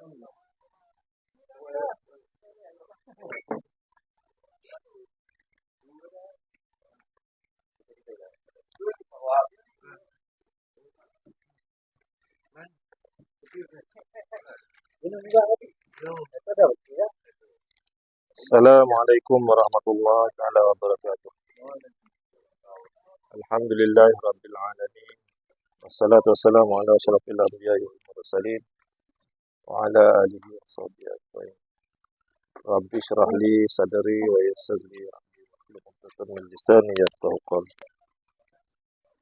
Assalamualaikum warahmatullahi wabarakatuh. Alhamdulillahirabbil alamin. Wassalatu wassalamu ala asyrafil anbiya'i wal mursalin wa ala alihi washabbihi ajmain. Rabbi shrah li sadri wa yassir li amri wahlul 'uqdatam min lisani yafqahu qawli.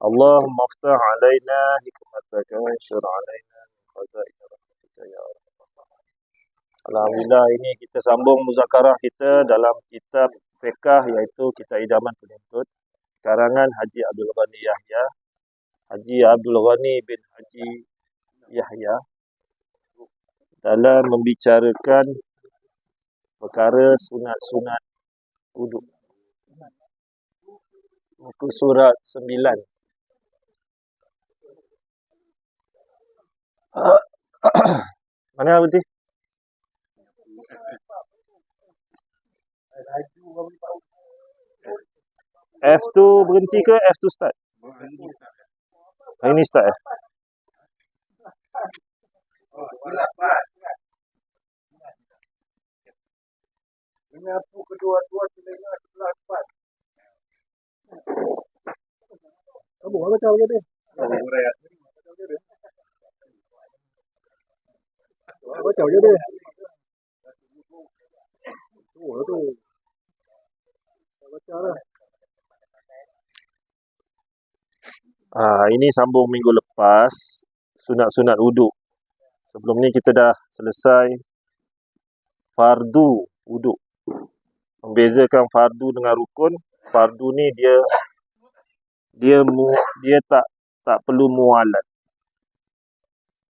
Allahumma iftah 'alaina hikmataka wa anshur 'alaina min khazain rahmatika ya arhamar rahimin. Alhamdulillah, ini kita sambung muzakarah kita dalam kitab fiqh iaitu Kitab Idaman Penuntut karangan Haji Abdul Ghani Yahya, Haji Abdul Ghani bin Haji Yahya, dalam membicarakan perkara sunat-sunat wuduk. Muka surat 9. Mana berhenti? F2 berhenti ke F2 start? Hari ni start Menyapu kedua-dua telinga sebelah depan. Kamu apa tahu dia? Apa tahu dia? Tu. Baca lah. Ini sambung minggu lepas, sunat-sunat wuduk. Sebelum ni kita dah selesai fardu wuduk. Membezakan fardu dengan rukun. Fardu ni dia tak perlu mualat.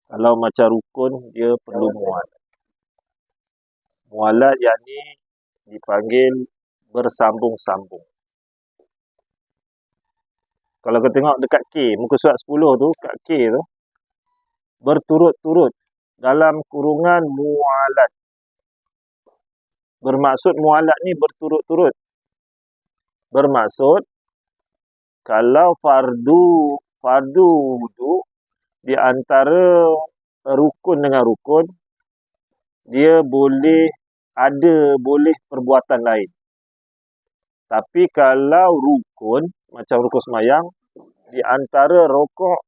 Kalau macam rukun dia perlu mualat. Mualat yakni dipanggil bersambung-sambung. Kalau kita tengok dekat K, muka surat 10 tu, kat K tu, berturut-turut dalam kurungan mualat. Bermaksud mualat ni berturut-turut. Bermaksud kalau fardu wuduk di antara rukun dengan rukun, dia boleh perbuatan lain. Tapi kalau rukun, macam rukun semayang, di antara rokok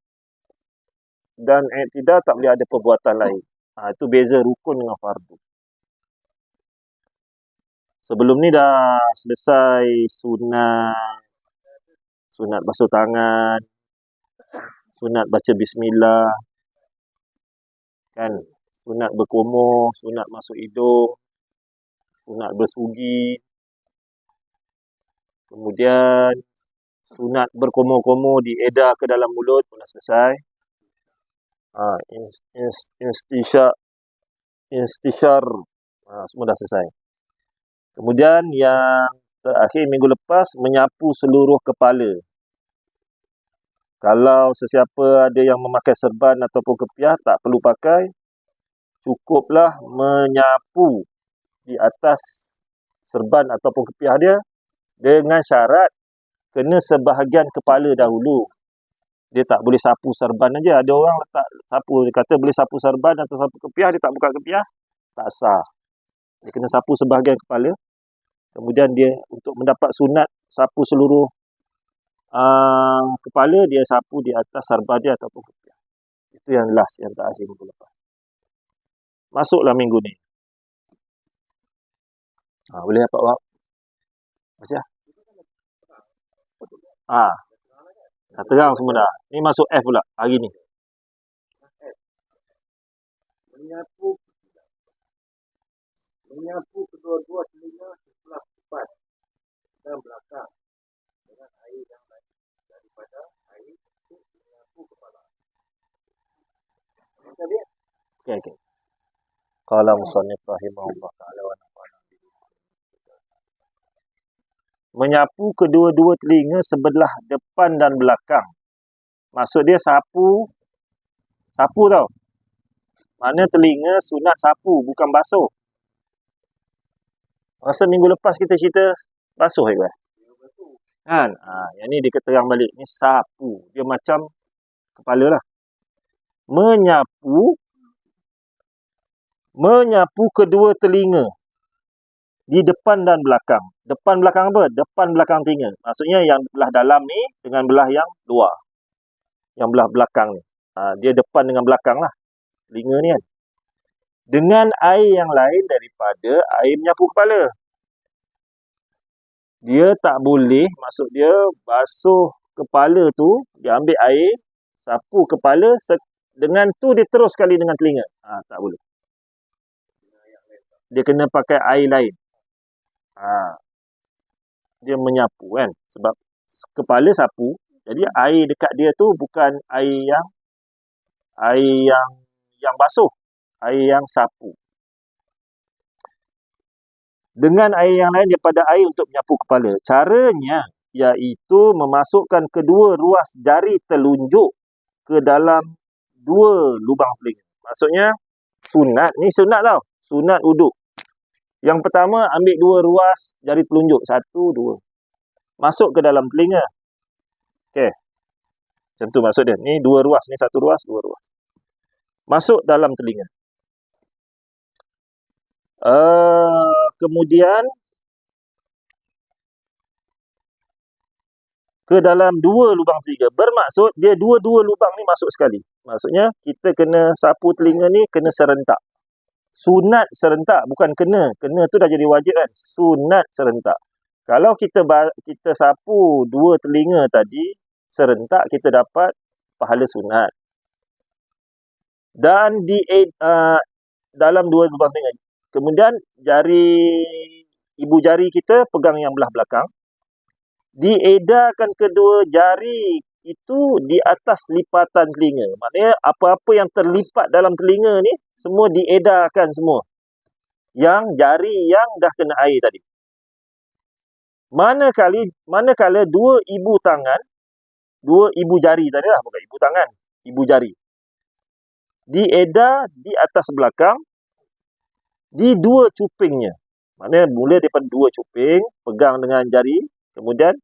dan i'tidal tak boleh ada perbuatan lain. Itu beza rukun dengan fardu. Sebelum ni dah selesai sunat basuh tangan, sunat baca bismillah, kan? Sunat berkumur, sunat masuk hidung, sunat bersugi. Kemudian sunat berkumur-kumur diedah ke dalam mulut pun dah selesai. Instishar semua dah selesai. Kemudian yang terakhir minggu lepas, menyapu seluruh kepala. Kalau sesiapa ada yang memakai serban ataupun kepiah, tak perlu pakai. Cukuplah menyapu di atas serban ataupun kepiah dia dengan syarat kena sebahagian kepala dahulu. Dia tak boleh sapu serban aja. Ada orang letak sapu, dia kata boleh sapu serban atau sapu kepiah, dia tak buka kepiah, tak sah. Dia kena sapu sebahagian kepala. Kemudian dia untuk mendapat sunat sapu seluruh kepala, dia sapu di atas serban dia ataupun kepiah. Itu yang last, yang terakhir minggu lepas. Masuklah minggu ni. Boleh dapat wak? Baca. Dah terang semua dah. Ni masuk F pula hari ni. Menyapu kedua-dua telinga sebelah depan dan belakang dengan air yang lain daripada air untuk menyapu kepala. Okey. Qala musannif rahimahullah ta'ala wa nafa'ana. Menyapu kedua-dua telinga sebelah depan dan belakang. Maksud dia sapu tau. Mana telinga sunat sapu, bukan basuh. Rasa minggu lepas kita cerita basuh kan? Kan? Yang ni dia terang balik. Ni sapu. Dia macam kepala lah. Menyapu kedua telinga. Di depan dan belakang. Depan belakang apa? Depan belakang telinga. Maksudnya yang belah dalam ni dengan belah yang luar. Yang belah belakang ni. Dia depan dengan belakang lah. Telinga ni kan. Dengan air yang lain daripada air menyapu kepala. Dia tak boleh, maksud dia basuh kepala tu, dia ambil air, sapu kepala, dengan tu dia terus sekali dengan telinga. Tak boleh. Dia kena pakai air lain. Dia menyapu kan. Sebab kepala sapu, jadi air dekat dia tu bukan air yang basuh. Air yang sapu. Dengan air yang lain daripada air untuk menyapu kepala. Caranya iaitu memasukkan kedua ruas jari telunjuk ke dalam dua lubang telinga. Maksudnya sunat. Ni sunat tau. Sunat uduk. Yang pertama ambil dua ruas jari telunjuk. 1, 2. Masuk ke dalam telinga. Okey. Macam tu maksud dia. Ni 2 ruas. Ni 1 ruas, 2 ruas. Masuk dalam telinga. Kemudian ke dalam 2 lubang telinga. Bermaksud dia 2 lubang ni masuk sekali. Maksudnya kita kena sapu telinga ni kena serentak. Sunat serentak, bukan kena. Kena tu dah jadi wajib kan. Sunat serentak. Kalau kita sapu 2 telinga tadi serentak, kita dapat pahala sunat. Dan dalam 2 lubang telinga. Kemudian ibu jari kita pegang yang belah belakang. Diedarkan kedua jari itu di atas lipatan telinga. Maknanya apa-apa yang terlipat dalam telinga ni semua diedarkan semua. Yang jari yang dah kena air tadi. Manakala 2 ibu tangan, 2 ibu jari tadi lah, bukan ibu tangan, ibu jari. Diedar di atas belakang di 2 cupingnya. Maknanya mula daripada 2 cuping, pegang dengan jari, kemudian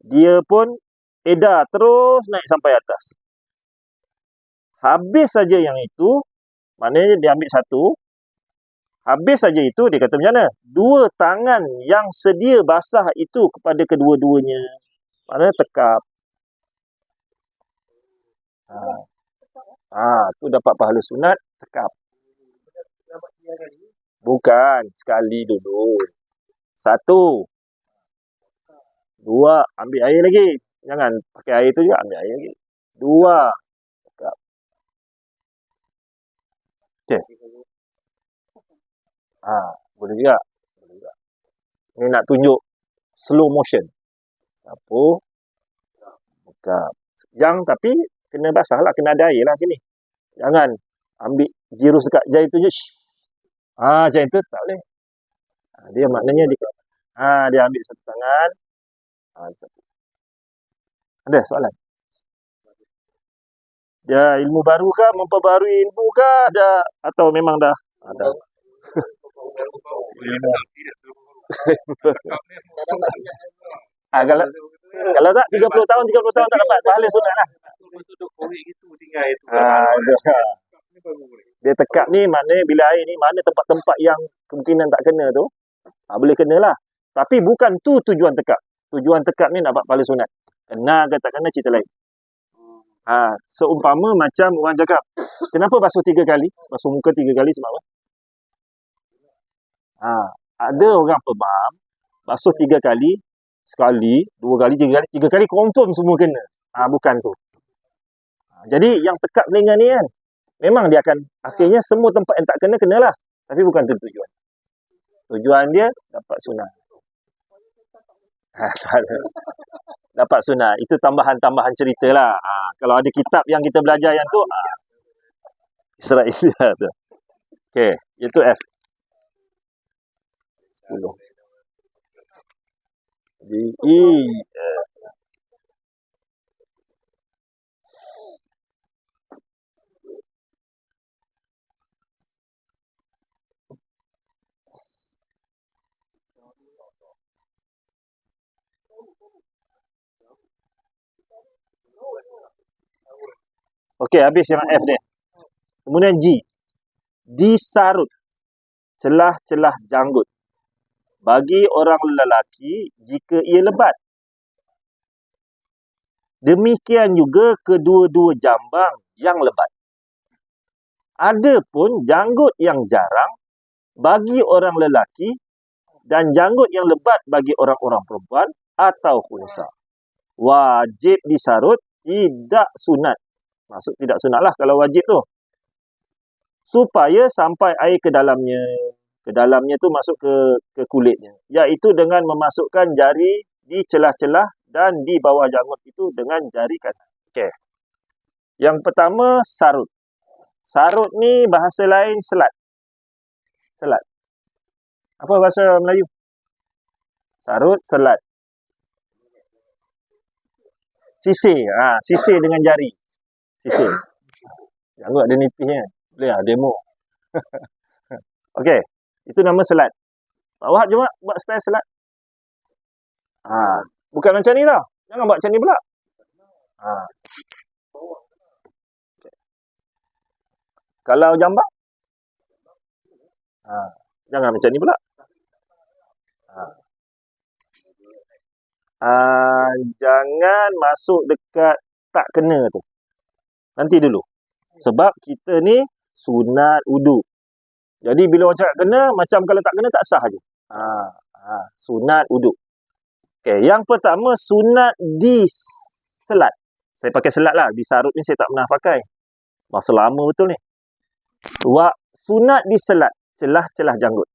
dia pun edar terus naik sampai atas. Habis saja yang itu, maknanya dia ambil 1, habis saja itu, dia kata macam mana? 2 tangan yang sedia basah itu kepada kedua-duanya. Maknanya tekap. Tu dapat pahala sunat, tekap. Bukan, sekali dulu. 1. 2, ambil air lagi. Jangan pakai air tu juga, ambil air lagi. 2. Tekap. Okey. Boleh juga. Ni nak tunjuk slow motion. Sapu. Tekap. Tapi kena basah lah, kena ada air lah sini. Jangan ambil jirus dekat jari tu je. Macam itu tak boleh. Dia maknanya dia ambil 1 tangan. Ada soalan? Dia ilmu baru kah? Memperbarui ilmu kah? Atau memang dah? Ada. Kalau tak 30 tahun tak dapat pahala sunat lah. Dia tekap ni maknanya bila air ni mana tempat-tempat yang kemungkinan tak kena tu, boleh kena lah. Tapi bukan tu tujuan tekap. Tujuan tekap ni nak dapat pahala sunat. Kena ke tak kena cerita lain. Seumpama macam orang cakap, kenapa basuh 3 kali? Basuh muka 3 kali sebab apa? Ada orang pemam, basuh 3 kali, sekali, 2 kali, 3 kali, 3 kali confirm semua kena. Bukan tu. Jadi yang tekap telinga ni kan, memang dia akan, akhirnya semua tempat yang tak kena, kenalah. Tapi bukan tu tujuan. Tujuan dia dapat sunat. Dapat sunat. Itu tambahan-tambahan cerita lah. Kalau ada kitab yang kita belajar yang tu, Israel tu. Okey, itu F. 10. Jadi, Okey, habis yang F dia. Kemudian G. Disarut celah-celah janggut bagi orang lelaki jika ia lebat. Demikian juga kedua-dua jambang yang lebat. Adapun janggut yang jarang bagi orang lelaki dan janggut yang lebat bagi orang-orang perempuan atau khunsa. Wajib disarut, tidak sunat. Maksud tidak sunat lah kalau wajib tu. Supaya sampai air ke dalamnya. Ke dalamnya tu masuk ke kulitnya. Iaitu dengan memasukkan jari di celah-celah dan di bawah janggut itu dengan jari kanan. Okey. Yang pertama, sarut. Sarut ni bahasa lain selat. Selat. Apa bahasa Melayu? Sarut, selat. Sisir. Sisir dengan jari. Sisir. Janggut ada nipisnya. Boleh lah, demo. Okey. Itu nama selat. Pak Wahab cuma buat style selat. Bukan macam ni tau. Jangan buat macam ni pula. Okay. Kalau jambang? Jangan macam ni pula. Jangan masuk dekat tak kena tu. Nanti dulu. Sebab kita ni sunat uduk. Jadi bila orang cakap kena, macam kalau tak kena tak sah je. Sunat uduk. Okey, yang pertama sunat diselat. Saya pakai selat lah. Disarut ni saya tak pernah pakai. Masa lama betul ni. Sunat diselat celah-celah janggut.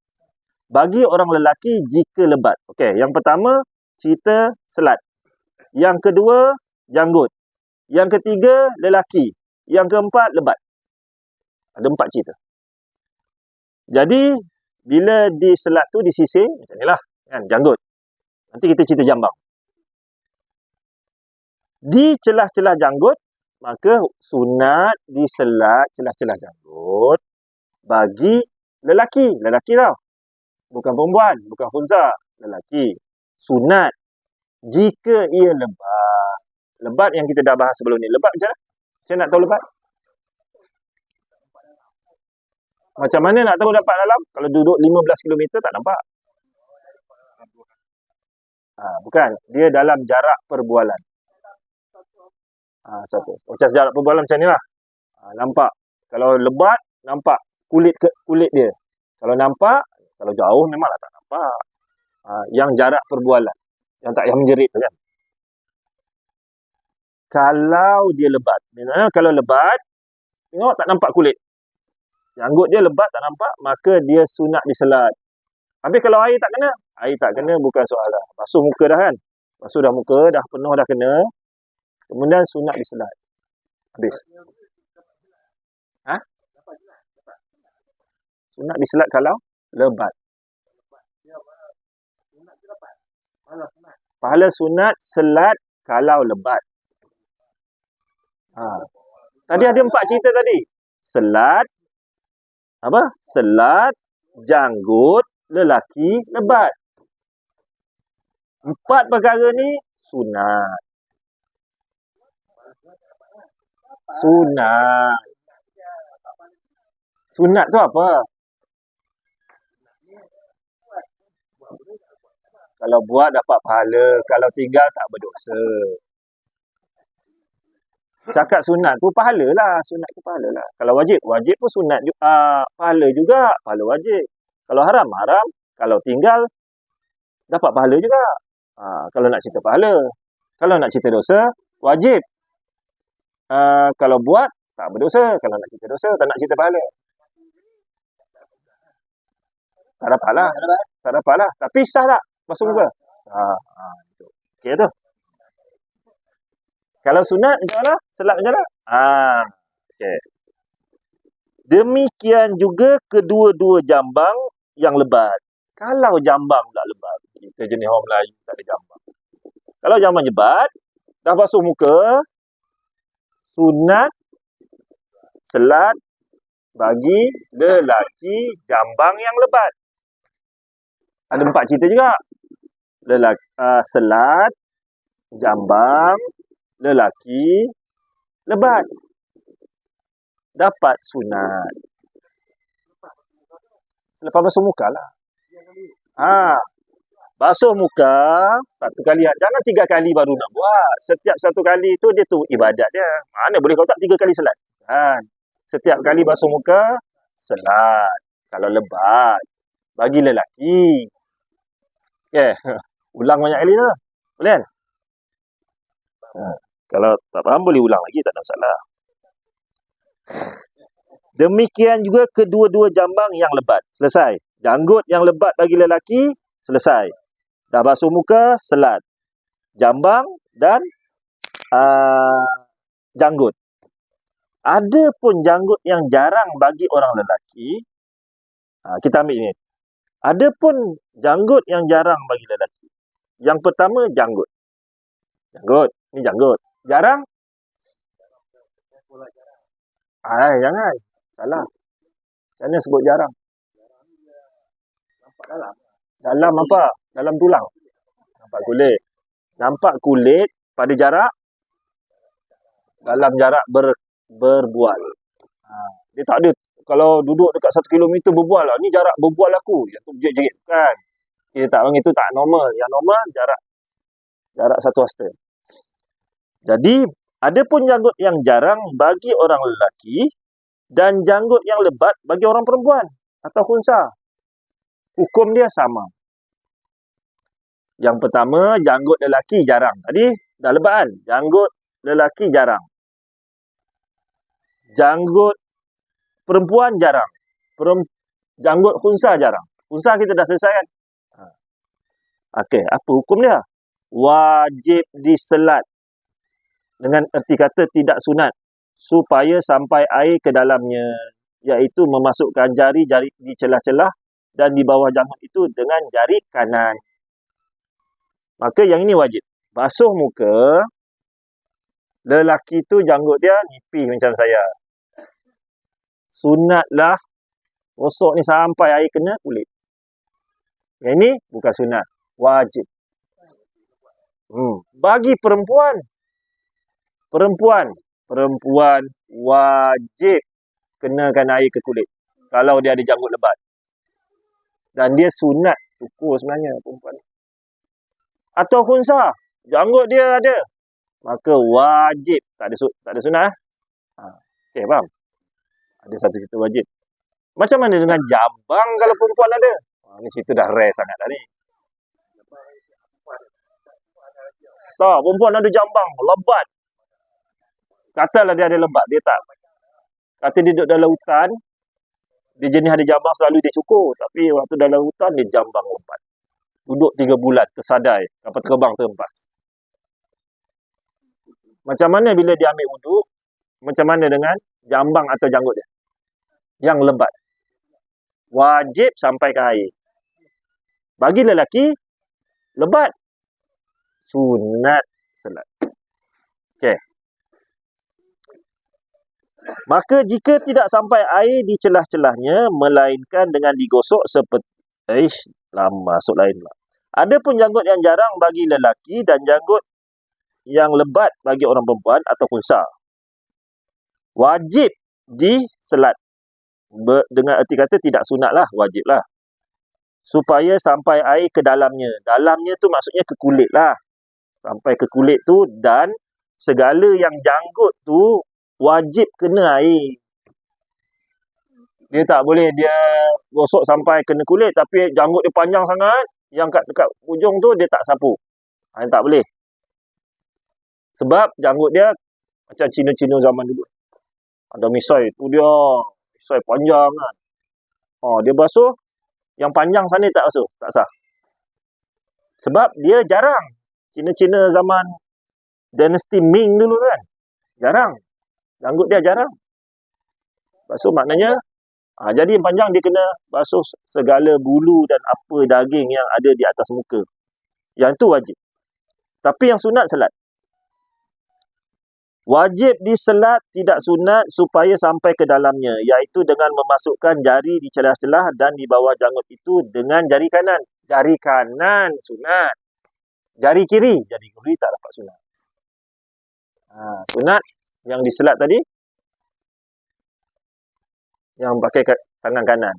Bagi orang lelaki jika lebat. Okey, yang pertama cerita selat. Yang kedua janggut. Yang ketiga lelaki. Yang keempat lebat. Ada 4 cerita. Jadi bila diselat tu disisir macam nilah kan, janggut. Nanti kita cerita jambang. Di celah-celah janggut, maka sunat diselat celah-celah janggut bagi lelaki. Lelaki tau. Bukan perempuan, bukan khunsa. Lelaki. Sunat. Jika ia lebat. Lebat yang kita dah bahas sebelum ni. Lebat macam mana? Saya nak tahu lebat. Macam mana nak tahu dapat dalam? Kalau duduk 15 km tak nampak. Bukan. Dia dalam jarak perbualan. Satu. Macam jarak perbualan macam ni lah. Nampak. Kalau lebat, nampak kulit dia. Kalau nampak, kalau jauh memanglah tak nampak. Yang jarak perbualan. Yang tak yang menjerit kan. Kalau dia lebat. Maksudnya kalau lebat, tengok tak nampak kulit. Janggut dia lebat tak nampak, maka dia sunat diselat. Habis kalau air tak kena bukan soalan. Basuh muka dah kan. Basuh dah muka, dah penuh dah kena. Kemudian sunat diselat. Habis. Sunat diselat kalau lebat. Pahala sunat selat kalau lebat. Tadi ada 4 cerita tadi. Selat, selat, janggut, lelaki, lebat. 4 perkara ni sunat. Sunat. Sunat tu apa? Kalau buat dapat pahala, kalau tinggal tak berdosa. Cakap sunat tu pahala lah. Sunat tu pahala lah. Kalau wajib pun sunat juga. Pahala juga. Pahala wajib. Kalau haram. Kalau tinggal, dapat pahala juga. Kalau nak cerita pahala. Kalau nak cerita dosa, wajib. Kalau buat, tak berdosa. Kalau nak cerita dosa, tak nak cerita pahala. Tak dapat lah. Tapi sah tak? Masuk muka? Sah. Okey tu. Kalau sunat macam mana? Selat macam mana? Okey. Demikian juga kedua-dua jambang yang lebat. Kalau jambang tak lebat, kita jenis orang Melayu tak ada jambang. Kalau jambang lebat, dah basuh muka, sunat selat bagi lelaki jambang yang lebat. Ada 4 cerita juga. Selat, jambang, lelaki, lebat. dapat sunat. Selepas basuh muka lah. Basuh muka satu kali. Jangan 3 kali baru nak buat. Setiap satu kali tu dia tu ibadat dia. Mana boleh kau tak 3 kali selat. Kan? Setiap kali basuh muka, selat. Kalau lebat. Bagi lelaki. Ulang banyak kali tu. Boleh kan? Kalau tak faham boleh ulang lagi. Tak ada masalah. Demikian juga kedua-dua jambang yang lebat. Selesai. Janggut yang lebat bagi lelaki, selesai. Dah basuh muka, selat. Jambang dan janggut. Ada pun janggut yang jarang bagi orang lelaki. Kita ambil ini. Ada pun janggut yang jarang bagi lelaki. Yang pertama, janggut. Janggut. Ini janggut. Jarang? Jangan. Salah. Macam mana sebut jarang? Nampak dalam. Dalam apa? Dalam tulang. Nampak kulit. Nampak kulit pada jarak? Dalam jarak berbual. Dia tak ada. Kalau duduk dekat 1 kilometer berbual lah. Ni jarak berbual aku. Yang tu jerit-jerit. Bukan. Kita tak panggil tu tak normal. Yang normal jarak 1 hasta. Jadi, ada pun janggut yang jarang bagi orang lelaki dan janggut yang lebat bagi orang perempuan atau khunsa. Hukum dia sama. Yang pertama, janggut lelaki jarang. Tadi dah lebat kan? Janggut lelaki jarang. Janggut perempuan jarang. Janggut khunsa jarang. Khunsa kita dah selesai kan? Okey, apa hukum dia? Wajib diselat. Dengan erti kata tidak sunat. Supaya sampai air ke dalamnya. Iaitu memasukkan jari-jari di celah-celah dan di bawah janggut itu dengan jari kanan. Maka yang ini wajib. Basuh muka, lelaki tu janggut dia nipis macam saya. Sunatlah rosok ni sampai air kena kulit. Yang ini bukan sunat. Wajib. Bagi perempuan wajib kenakan air ke kulit. Kalau dia ada janggut lebat. Dan dia sunat cukur sebenarnya perempuan. Atau khunsa, janggut dia ada. Maka wajib. Tak ada sunat. Okey, faham? Ada satu cerita wajib. Macam mana dengan jambang kalau perempuan ada? Ni cerita dah rare sangat dah ni. Tak, perempuan ada jambang, lebat. Katalah dia ada lebat, dia tak. Kata dia duduk dalam hutan, dia jenis ada jambang selalu dia cukur. Tapi waktu dalam hutan, dia jambang lebat. Duduk 3 bulan, tersadai. Kapal terbang terhempas. Macam mana bila dia ambil wuduk? Macam mana dengan jambang atau janggut dia? Yang lebat. Wajib sampai ke air. Bagi lelaki, lebat. Sunat selat. Okey. Maka jika tidak sampai air di celah-celahnya, melainkan dengan digosok seperti... masuk lain pula. Ada pun janggut yang jarang bagi lelaki dan janggut yang lebat bagi orang perempuan atau khunsa. Wajib diselat. Dengan erti kata tidak sunat lah, wajib lah. Supaya sampai air ke dalamnya. Dalamnya tu maksudnya ke kulit lah. Sampai ke kulit tu dan segala yang janggut tu wajib kena air. Dia tak boleh dia gosok sampai kena kulit tapi janggut dia panjang sangat, yang dekat ujung tu dia tak sapu. Tak boleh. Sebab janggut dia macam Cina-Cina zaman dulu. Ada misai tu dia, misai panjang kan. Dia basuh, yang panjang sana tak basuh, tak sah. Sebab dia jarang. Cina-Cina zaman dinasti Ming dulu kan. Jarang. Janggut dia jarang. Basuh maknanya jadi yang panjang dia kena basuh segala bulu dan apa daging yang ada di atas muka. Yang itu wajib. Tapi yang sunat selat. Wajib diselat, tidak sunat supaya sampai ke dalamnya. Iaitu dengan memasukkan jari di celah-celah dan di bawah janggut itu dengan jari kanan. Jari kanan sunat. Jari kiri tak dapat sunat. Sunat yang diselat tadi yang pakai tangan kanan.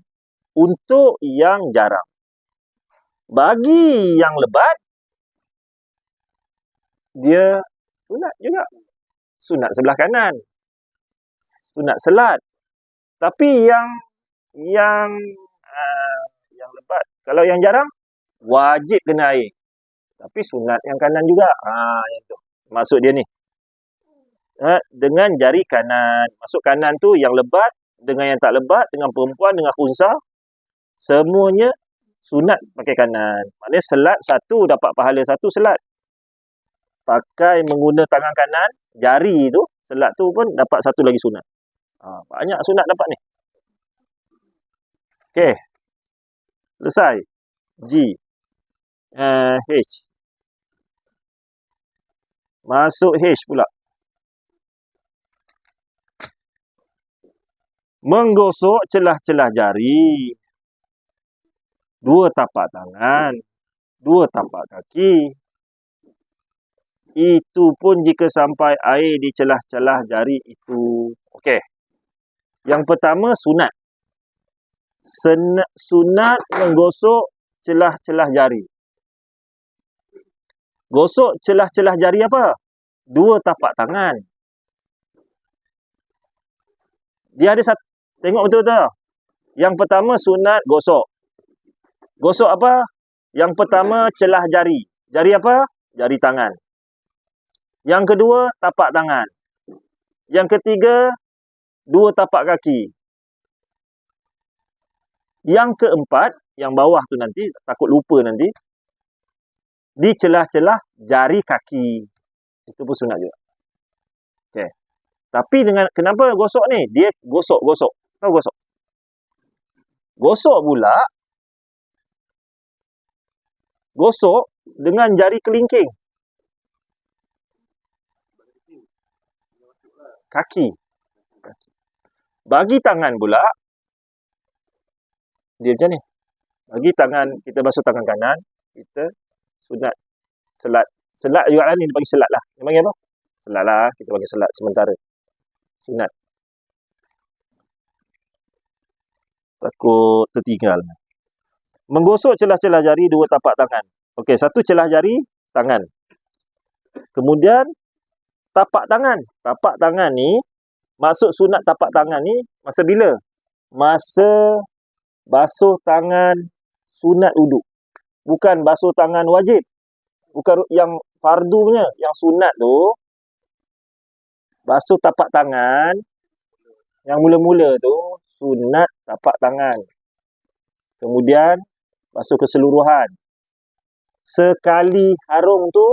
Untuk yang jarang. Bagi yang lebat, dia sunat juga. Sunat sebelah kanan. Sunat selat. Tapi yang lebat, kalau yang jarang, wajib kena air. Tapi sunat yang kanan juga. Yang tu. Maksud dia ni. Dengan jari kanan. Maksud kanan tu yang lebat, dengan yang tak lebat, dengan perempuan, dengan khunsa, semuanya sunat pakai kanan. Maknanya selat satu, dapat pahala satu selat. Pakai menggunakan tangan kanan, jari tu, selat tu pun dapat satu lagi sunat. Banyak sunat dapat ni. Okey. Selesai. G. H. Masuk H pula. Menggosok celah-celah jari. 2 tapak tangan. 2 tapak kaki. Itu pun jika sampai air di celah-celah jari itu. Okey. Yang pertama sunat. Sunat menggosok celah-celah jari. Gosok celah-celah jari apa? 2 tapak tangan. Dia ada satu. Tengok betul-betul. Yang pertama sunat gosok. Gosok apa? Yang pertama celah jari. Jari apa? Jari tangan. Yang kedua tapak tangan. Yang ketiga 2 tapak kaki. Yang keempat, yang bawah tu nanti, takut lupa nanti, di celah-celah jari kaki. Itu pun sunat juga. Okey. Tapi kenapa gosok ni? Dia gosok. Tahu gosok? Gosok pula, gosok dengan jari kelingking. Kaki. Bagi tangan pula, dia macam ni. Bagi tangan, kita basuh tangan kanan, kita sunat selat. Selat juga lah ni, dia bagi selat lah. Dia bagi apa? Selat lah, kita bagi selat sementara. Sunat. Takut tertinggal. Menggosok celah-celah jari 2 tapak tangan. Okey, satu celah jari, tangan. Kemudian, tapak tangan. Tapak tangan ni, maksud sunat tapak tangan ni, masa bila? Masa basuh tangan sunat uduk. Bukan basuh tangan wajib. Bukan yang fardu punya. Yang sunat tu, basuh tapak tangan, yang mula-mula tu, sunat tapak tangan. Kemudian, basuh keseluruhan. Sekali harum tu,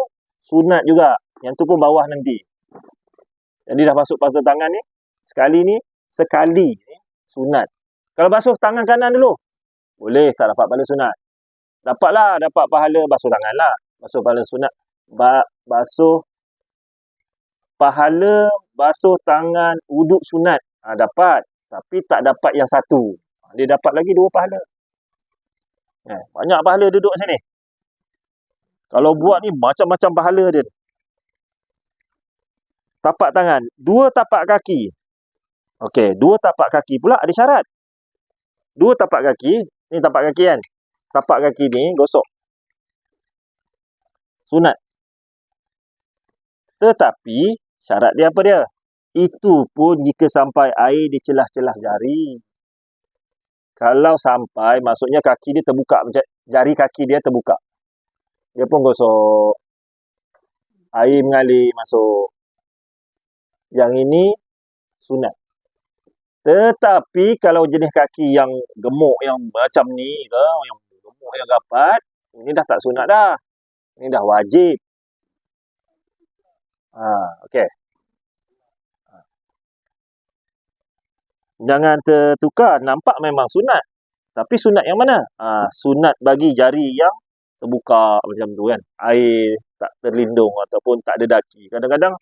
sunat juga. Yang tu pun bawah nanti. Jadi dah basuh tangan ni, sekali ni, sunat. Kalau basuh tangan kanan dulu, boleh tak dapat pahala sunat. Dapatlah, dapat pahala basuh tangan lah. Basuh pahala sunat. Basuh pahala, basuh tangan, uduk sunat. Dapat. Tapi tak dapat yang satu. Dia dapat lagi 2 pahala. Banyak pahala duduk sini. Kalau buat ni, macam-macam pahala dia. Tapak tangan. 2 tapak kaki. Okey, 2 tapak kaki pula ada syarat. 2 tapak kaki. Ni tapak kaki kan? Tapak kaki ni gosok. Sunat. Tetapi, syarat dia apa dia? Itu pun jika sampai air di celah-celah jari. Kalau sampai, maksudnya kaki dia terbuka. Jari kaki dia terbuka. Dia pun gosok. Air mengalir masuk. Yang ini, sunat. Tetapi, kalau jenis kaki yang gemuk, yang macam ni ke, yang gemuk, yang rapat, ini dah tak sunat dah. Ini dah wajib. Okey. Jangan tertukar. Nampak memang sunat. Tapi sunat yang mana? Sunat bagi jari yang terbuka macam tu kan. Air tak terlindung ataupun tak ada daki. Kadang-kadang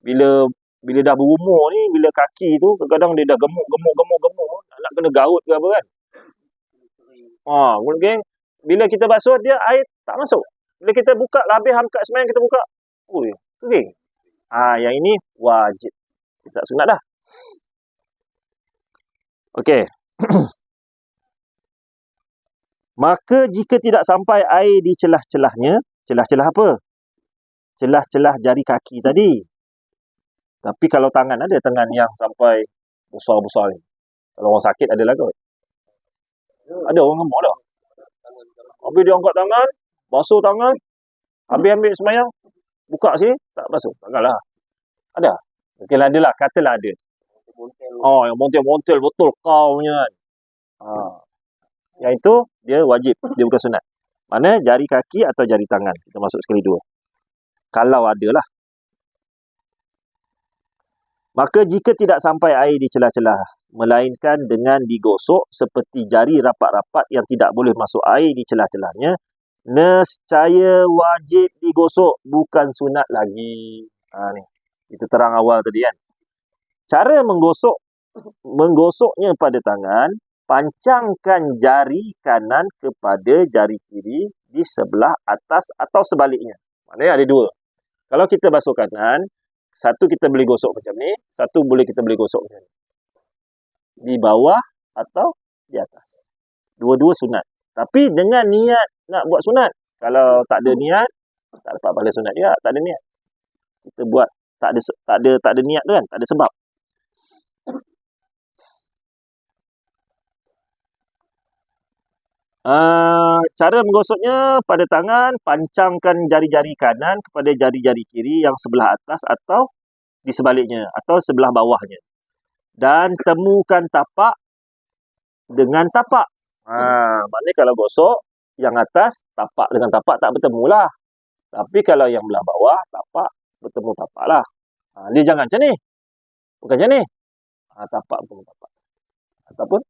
bila dah berumur ni, bila kaki tu, kadang-kadang dia dah gemuk. Nak kena gaut ke apa kan. Mungkin bila kita basuh, dia air tak masuk. Bila kita buka, habis angkat semayang kita buka. Kering. Yang ini wajib. Tak sunat dah. Okey. Maka jika tidak sampai air di celah-celahnya, celah-celah apa? Celah-celah jari kaki tadi. Tapi kalau tangan, ada tangan yang sampai besar-besar ni. Kalau orang sakit ada lah kot. Ada orang gemuk dah. Habis dia angkat tangan, basuh tangan, habis ambil semayang, buka sini, tak basuh. Takkanlah. Ada. Mungkin ada lah, katalah ada. Oh, yang montel-montel betul kau punya kan. Yang itu, dia wajib. Dia bukan sunat. Mana jari kaki atau jari tangan. Kita masuk sekali dua. Kalau ada lah. Maka jika tidak sampai air di celah-celah, melainkan dengan digosok seperti jari rapat-rapat yang tidak boleh masuk air di celah-celahnya, nescaya wajib digosok, bukan sunat lagi. Ni. Kita terang awal tadi kan. Cara menggosoknya pada tangan, pancangkan jari kanan kepada jari kiri di sebelah atas atau sebaliknya. Maknanya ada dua. Kalau kita basuh kanan, satu kita boleh gosok macam ni, satu boleh kita boleh gosok macam ni. Di bawah atau di atas. Dua-dua sunat. Tapi dengan niat nak buat sunat. Kalau tak ada niat, tak dapat pahala sunat juga, tak ada niat. Kita buat tak ada niat tu kan, tak ada sebab. Cara menggosoknya pada tangan, pancangkan jari-jari kanan kepada jari-jari kiri yang sebelah atas atau di sebaliknya atau sebelah bawahnya. Dan temukan tapak dengan tapak. Maknanya kalau gosok, yang atas tapak dengan tapak tak bertemu lah. Tapi kalau yang belah bawah, tapak bertemu tapak lah. Dia jangan macam ni. Bukan macam ni. Tapak bertemu tapak. Ataupun,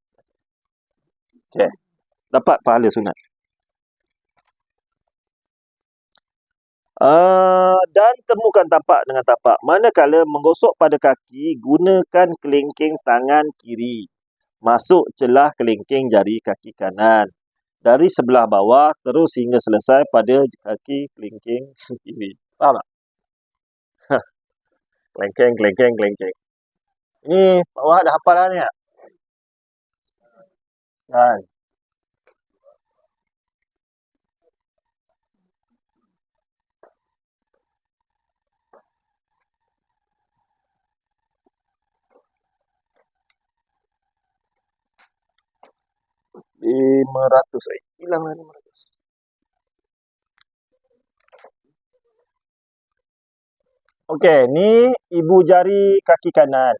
okay. Dapat pahala sunat. Dan temukan tapak dengan tapak. Manakala menggosok pada kaki, gunakan kelingking tangan kiri. Masuk celah kelingking jari kaki kanan. Dari sebelah bawah terus hingga selesai pada kaki kelingking kiri. Faham tak? Kelingking. Ini bawah dah hafal dah ni tak? Kan? 500. Hilanglah 500. Okey, ni ibu jari kaki kanan.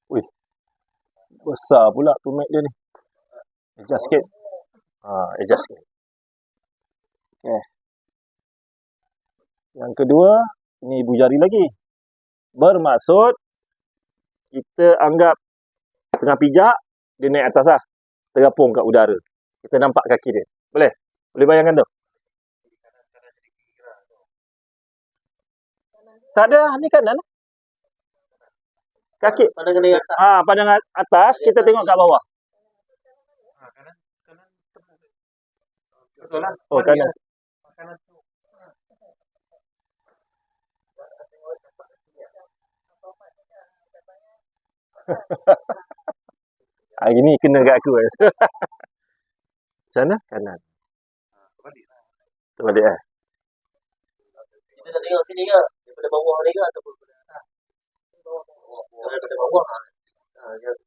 Wih. Besar pula tumit dia ni. Adjust sikit. Adjust sikit. Okey. Yang kedua, ni ibu jari lagi. Bermaksud, kita anggap tengah pijak, dia naik atas lah. Terapung kat udara. Kita nampak kaki dia. Boleh? Boleh bayangkan tu? Tak ada, ni kanan. Kaki. Pandang atas, kita tengok kat bawah. Oh, kanan. Hari ni kena kat aku. Macam mana? Kanan. Terbalik eh? Kita nak tengok sini ke? Daripada bawah ni ke ataupun daripada atas? Daripada bawah.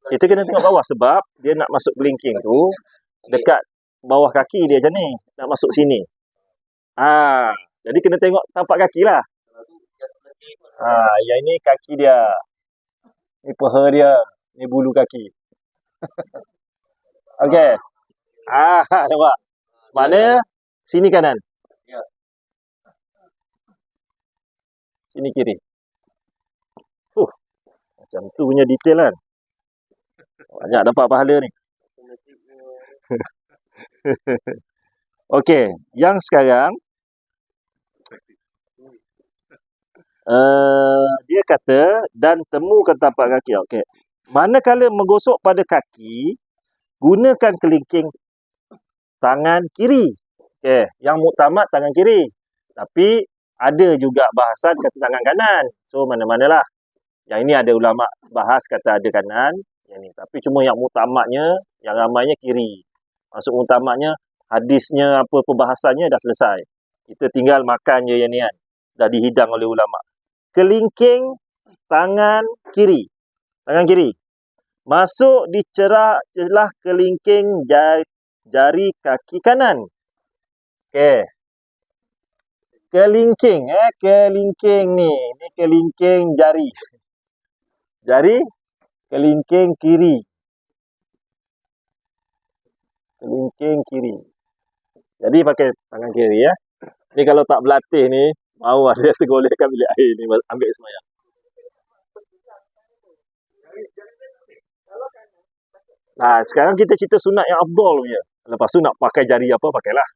Kita kena tengok bawah sebab dia nak masuk kelingking tu dekat bawah kaki dia macam ni. Nak masuk sini. Jadi kena tengok tapak kaki lah. Yang ini kaki dia. Ni paha dia. Ni bulu kaki. Okey. Nampak? Mana? Sini kanan. Sini kiri. Macam tu punya detail kan. Banyak dapat pahala ni. Okey. Yang sekarang. Dia kata, dan temukan tapak kaki. Okey. Manakala menggosok pada kaki, gunakan kelingking tangan kiri. Okey, yang muktamad tangan kiri. Tapi ada juga bahasan kata tangan kanan. So mana-manalah. Yang ini ada ulama bahas kata ada kanan, yang ni. Tapi cuma yang muktamadnya, yang ramainya kiri. Maksud muktamadnya hadisnya apa perbahasannya dah selesai. Kita tinggal makan je yang ni kan. Dah dihidang oleh ulama. Kelingking tangan kiri. Tangan kiri. Masuk di celah kelingking jari kaki kanan. Okey. Kelingking kelingking ni. Ni kelingking jari. Jari kelingking kiri. Kelingking kiri. Jadi pakai tangan kiri ya. Ni kalau tak berlatih ni, mau ada tergolekkan bilik air ni ambil semayang. Nah, sekarang kita cerita sunat yang afdal punya. Lepas tu nak pakai jari apa, pakailah.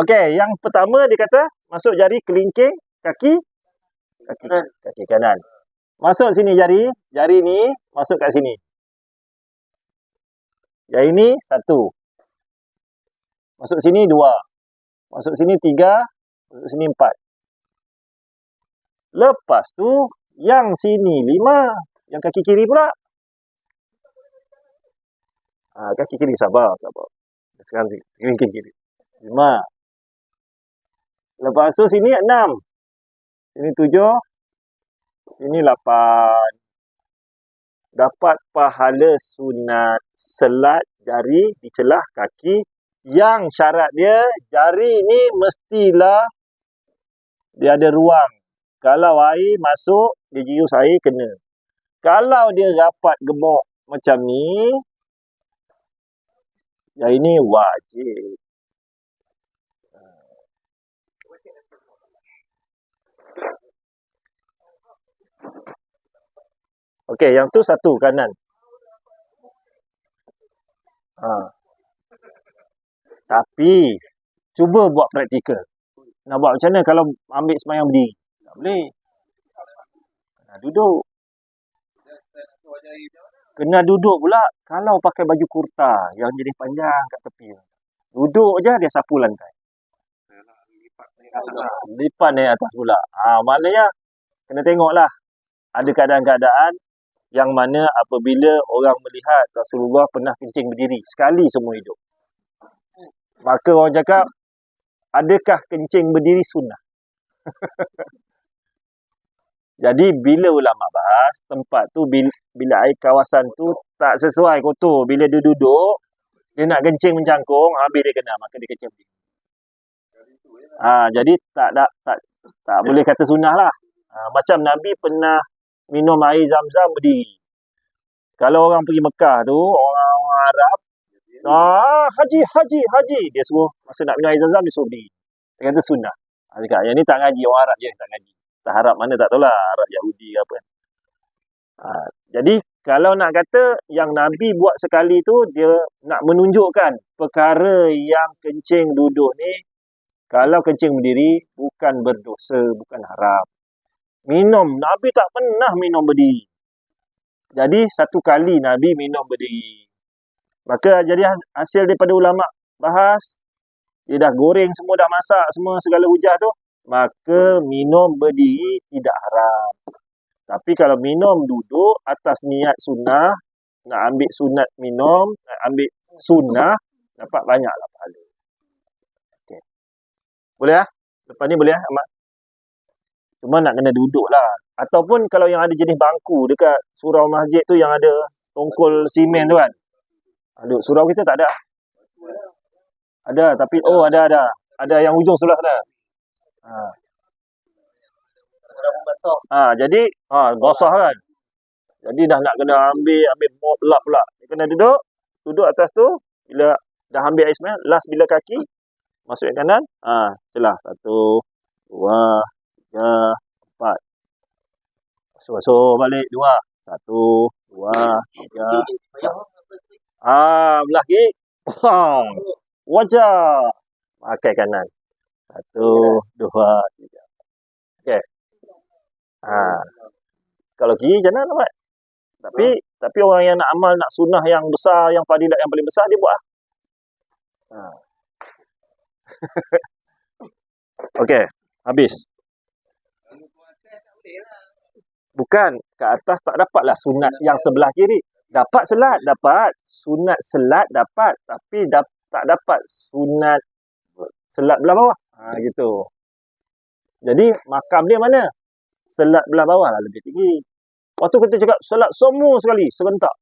Okey, yang pertama dia kata, masuk jari kelingking kaki kanan. Masuk sini jari ni masuk kat sini. Yang ini 1. Masuk sini 2. Masuk sini 3, masuk sini 4. Lepas tu yang sini 5, yang kaki kiri pula. Kaki kiri sabar. Sekarang kelingking kiri. 5. Lepas tu sini 6. Sini 7. Sini 8. Dapat pahala sunat selat jari di celah kaki. Yang syarat dia, jari ni mestilah dia ada ruang. Kalau air masuk, dia jius air kena. Kalau dia rapat gemuk macam ni, yang ini wajib. Okey, yang tu 1 kanan. Tapi cuba buat praktikal. Nak buat macam mana kalau ambil semayang berdiri? Tak boleh. Kena duduk. Kena duduk pula kalau pakai baju kurta yang jenis panjang kat tepi. Duduk je dia sapu lantai. Lipat naik atas pula. Maknanya kena tengoklah. Ada keadaan-keadaan yang mana apabila orang melihat Rasulullah pernah kencing berdiri sekali semua hidup. Maka orang cakap, adakah kencing berdiri sunnah? Jadi bila ulama bahas, tempat tu bila air kawasan tu tak sesuai kotor. Bila dia duduk, dia nak kencing mencangkung, habis dia kena, maka dia kencing berdiri. Jadi tak boleh kata sunnah lah. Macam Nabi pernah minum air Zam-Zam berdiri. Kalau orang pergi Mekah tu, orang Arab, haji. Dia suruh, masa nak minum air Zam-Zam, dia suruh berdiri. Dia kata sunnah. Dia kata, yang ni tak ngaji, orang Arab je tak ngaji. Tak harap mana tak tahulah, Arab Yahudi ke apa. Jadi, kalau nak kata yang Nabi buat sekali tu, dia nak menunjukkan perkara yang kencing duduk ni, kalau kencing berdiri, bukan berdosa, bukan haram. Minum, Nabi tak pernah minum berdiri. Jadi, 1 kali Nabi minum berdiri. Maka jadi hasil daripada ulama bahas, dia dah goreng semua, dah masak semua segala hujah tu, maka minum berdiri tidak haram. Tapi kalau minum duduk atas niat sunnah, nak ambil sunat minum, nak ambil sunnah, dapat banyaklah pahala. Okay. Boleh lah? Lepas ni boleh lah, Ahmad? Cuma nak kena duduk lah. Ataupun kalau yang ada jenis bangku dekat surau masjid tu yang ada tongkol simen tu kan. Surau kita tak ada. Ada, tapi ada. Ada yang ujung sebelah sana. Jadi basah kan. Jadi dah nak kena ambil mop lap pula. Dia kena duduk atas tu. Bila dah ambil air semayang, last bila kaki masuk yang kanan, celah 1, 2, 3, 4. Masuk balik 2. 1, 2, 3. Belah kiri. Wajah. Pakai kanan. 1, 2, 3. Okey. Kalau kiri macam mana buat? Tapi orang yang nak amal, nak sunnah yang besar, yang fadilat yang paling besar, dia buat. Okey, habis. Bukan, ke atas tak dapatlah sunat yang sebelah kiri. Dapat selat, dapat. Sunat selat dapat. Tapi tak dapat sunat selat belah bawah. Gitu. Jadi, makam dia mana? Selat belah bawah lah lebih tinggi. Waktu kita cakap selat semua sekali, serentak.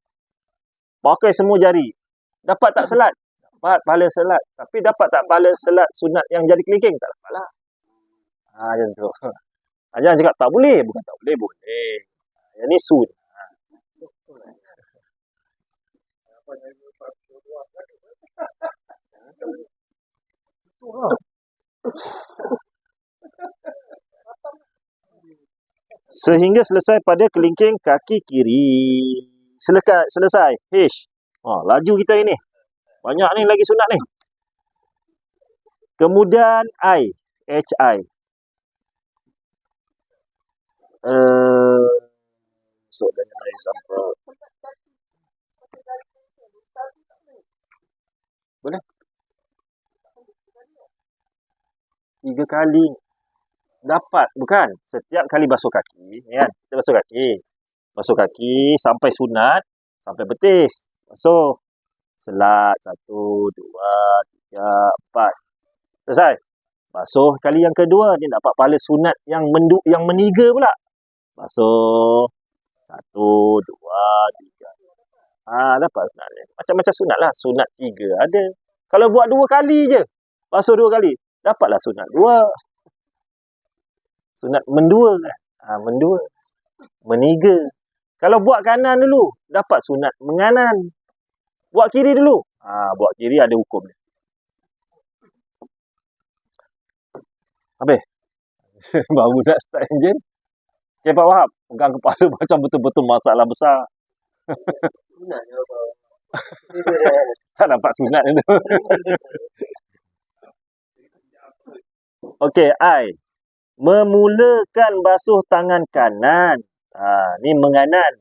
Pakai semua jari. Dapat tak selat? Dapat pahala selat. Tapi dapat tak pahala selat sunat yang jari kelingking? Tak dapat lah. Macam tu. Jangan cakap tak boleh. Bukan tak boleh, boleh. Yang ni sunat. Sehingga selesai pada kelingking kaki kiri. Selesai. H. Laju kita ini. Banyak ni lagi sunat ni. Kemudian I. H-I. Dan yang lain sampai. Boleh? 3 kali. Dapat. Bukan. Setiap kali basuh kaki. Ni kan? Kita basuh kaki. Basuh kaki sampai sunat. Sampai betis. Basuh. Selat. 1, 2, 3, 4. Selesai. Basuh kali yang kedua. Dia dapat pahala sunat yang meniga pula. Basuh. 1, 2, 3. Dapat sunat dia. Macam-macam sunat lah. Sunat 3 ada. Kalau buat 2 kali je. Basuh 2 kali. Dapatlah sunat 2. Sunat mendua kan? Mendua. Meniga. Kalau buat kanan dulu, dapat sunat menganan. Buat kiri dulu. Buat kiri ada hukum dia. Habis. Baru nak start enjin. Okay, Pak Wahab. Pegang kepala macam betul-betul masalah besar. Tak dapat sunat itu. Okey, I. Memulakan basuh tangan kanan. Ni menganan.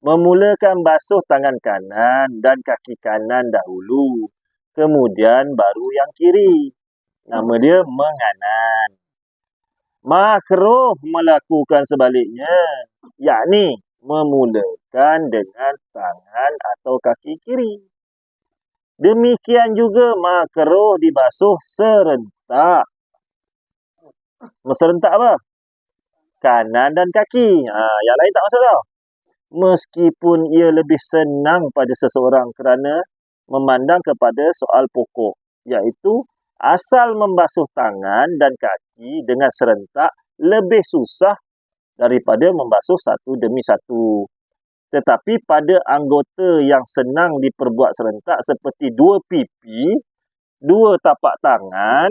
Memulakan basuh tangan kanan dan kaki kanan dahulu. Kemudian baru yang kiri. Nama dia menganan. Makruh melakukan sebaliknya. Yakni memulakan dengan tangan atau kaki kiri. Demikian juga makruh dibasuh serentak. Serentak apa? Kanan dan kaki. Yang lain tak masuk tau. Meskipun ia lebih senang pada seseorang kerana memandang kepada soal pokok. Iaitu asal membasuh tangan dan kaki dengan serentak lebih susah daripada membasuh satu demi satu. Tetapi pada anggota yang senang diperbuat serentak seperti 2 pipi, 2 tapak tangan,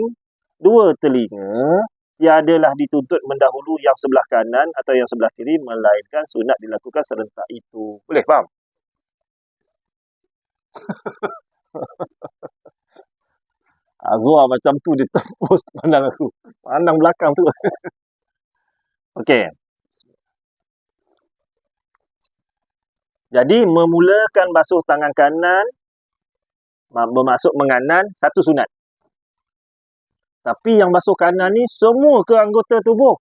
2 telinga, tiadalah dituntut mendahulu yang sebelah kanan atau yang sebelah kiri, melainkan sunat dilakukan serentak itu. Boleh faham? Azwar macam tu dia tepus pandang aku. Pandang belakang tu. Okey. Jadi memulakan basuh tangan kanan bermaksud menganan satu sunat. Tapi yang basuh kanan ni semua ke anggota tubuh.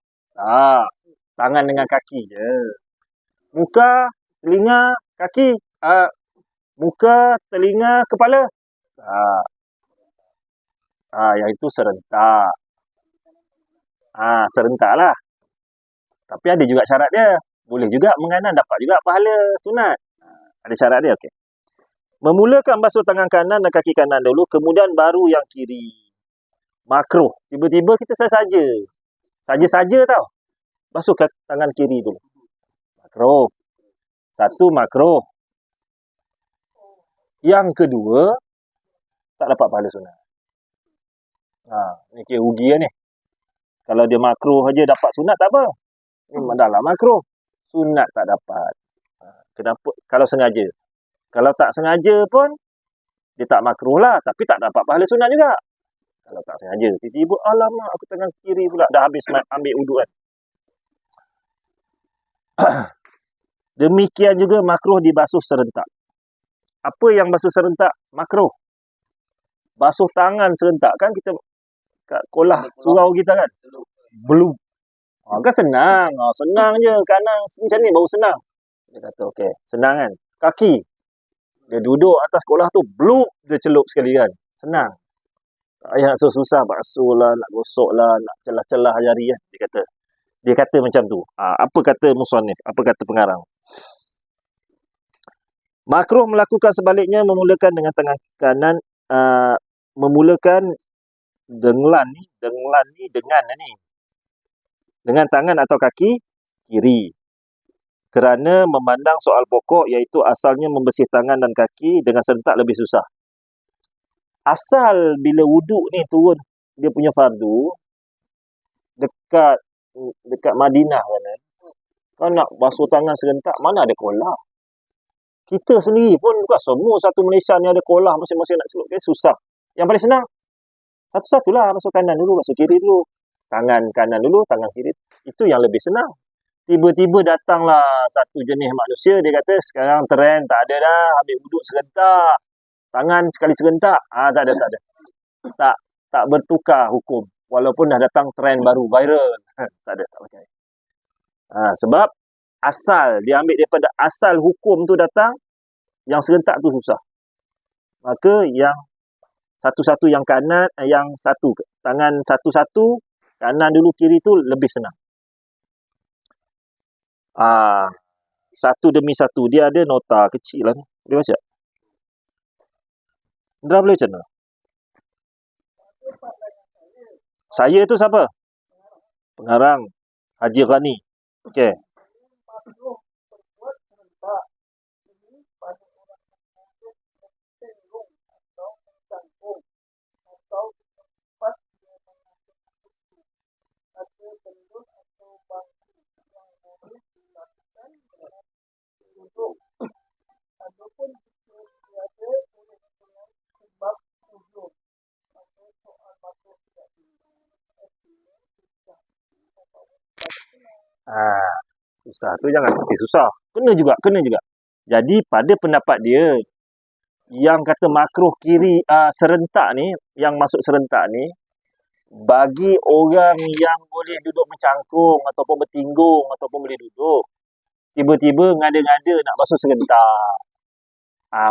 Tangan dengan kaki je. Muka, telinga, kaki. Muka, telinga, kepala. Yang itu serentak. Serentak lah. Tapi ada juga syarat dia. Boleh juga menganan, dapat juga pahala sunat. Ada syarat dia, okey. Memulakan basuh tangan kanan dan kaki kanan dulu, kemudian baru yang kiri. Makruh. Tiba-tiba kita saja. Saja-saja tau. Basuh tangan kiri dulu. Makruh. 1 makruh. Yang kedua, tak dapat pahala sunat. Ni kira rugi lah ni. Kalau dia makruh aja dapat sunat tak apa. Ni dalam makruh. Sunat tak dapat. Kenapa? Kalau sengaja. Kalau tak sengaja pun, dia tak makruh lah. Tapi tak dapat pahala sunat juga. Kalau tak sengaja. Tiba-tiba, alamak aku tangan kiri pula. Dah habis ambil uduk kan. Demikian juga makruh dibasuh serentak. Apa yang basuh serentak? Makruh. Basuh tangan serentak. Kan kita kat kolah surau kita kan. Belum. Kan senang. Senang je. Kanan macam ni baru senang. Dia kata, okey, senang kan. Kaki. Dia duduk atas kolah tu, bluk, dia celup sekali kan. Senang. Tak payah nak susah, basuh lah, nak gosok lah, nak celah-celah jari kan. Dia kata macam tu. Apa kata musannif? Apa kata pengarang? Makruh melakukan sebaliknya, memulakan dengan tangan kanan, memulakan dengan tangan atau kaki kiri. Kerana memandang soal pokok iaitu asalnya membersih tangan dan kaki dengan serentak lebih susah. Asal bila wuduk ni turun dia punya fardu dekat Madinah kan. Kau nak basuh tangan serentak, mana ada kolah? Kita sendiri pun bukan semua satu Malaysia ni ada kolah masing-masing nak celup. Susah. Yang paling senang, satu-satulah basuh kanan dulu, basuh kiri dulu. Tangan kanan dulu, tangan kiri. Itu yang lebih senang. Tiba-tiba datanglah satu jenis manusia, dia kata sekarang trend tak ada dah, ambil wuduk serentak. Tangan sekali serentak. Tak ada. Tak bertukar hukum. Walaupun dah datang trend baru, viral. Tak ada, tak pakai. Sebab asal, dia ambil daripada asal hukum tu datang, yang serentak tu susah. Maka yang satu-satu yang kanan, yang satu, tangan satu-satu, kanan dulu kiri tu lebih senang. Satu demi satu. Dia ada nota kecil lah ni. Boleh baca? Indra boleh macam mana? Saya tu siapa? Pengarang. Haji Ghani. Okey. Susah tu jangan kasih susah. Kena juga. Jadi pada pendapat dia, yang kata makruh kiri serentak ni, yang masuk serentak ni, bagi orang yang boleh duduk mencangkung ataupun bertinggung ataupun boleh duduk, tiba-tiba ngada-ngada nak basuh serentak.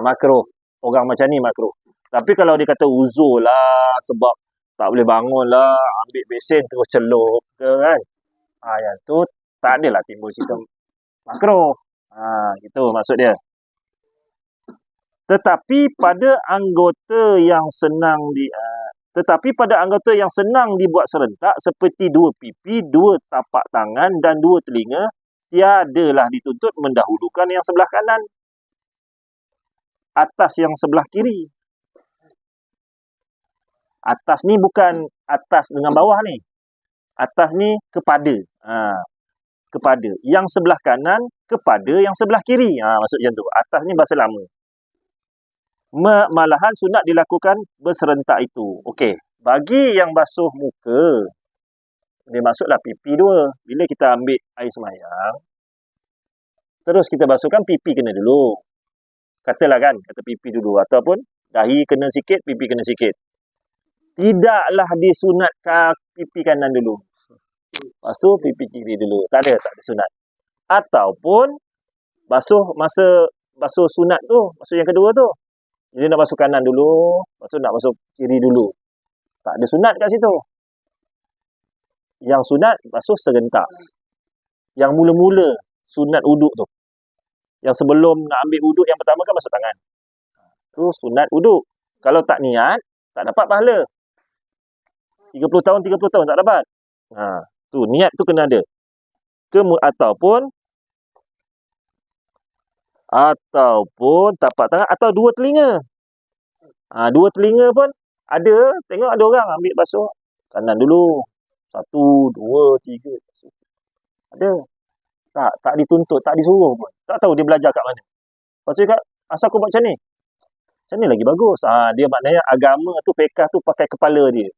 Makruh. Orang macam ni makruh. Tapi kalau dia kata uzur lah, sebab tak boleh bangun lah, ambil besen terus celup ke kan. Yang tu tak adalah timbul cerita makruh. Gitu maksud dia. Tetapi pada anggota yang senang dibuat serentak seperti dua pipi, dua tapak tangan dan dua telinga, tiadalah dituntut mendahulukan yang sebelah kanan atas yang sebelah kiri. Atas ni bukan atas dengan bawah ni. Atas ni kepada. Kepada. Yang sebelah kanan kepada yang sebelah kiri. Maksud macam tu. Atas ni bahasa lama. Malahan sunat dilakukan berserentak itu. Okey. Bagi yang basuh muka, dia masuklah pipi dua. Bila kita ambil air semayang, terus kita basuhkan pipi kena dulu. Katalah kan, kata pipi dulu. Ataupun dahi kena sikit, pipi kena sikit. Tidaklah disunatkan pipi kanan dulu. Basuh pipi kiri dulu. Tak ada sunat. Ataupun basuh sunat tu, basuh yang kedua tu. Jadi nak basuh kanan dulu, lepas tu nak basuh kiri dulu. Tak ada sunat kat situ. Yang sunat basuh serentak. Yang mula-mula sunat uduk tu. Yang sebelum nak ambil uduk yang pertama kan basuh tangan. Tu sunat uduk. Kalau tak niat, tak dapat pahala. 30 tahun tak dapat. Tu niat tu kena ada. Ataupun tapak tangan atau dua telinga. Dua telinga pun ada. Tengok ada orang ambil basuh kanan dulu. 1, 2, 3. Ada. Tak dituntut, tak disuruh pun. Tak tahu dia belajar kat mana. Lepas tu cakap, asal aku buat macam ni? Macam ni lagi bagus. Dia maknanya agama tu, fiqh tu pakai kepala dia.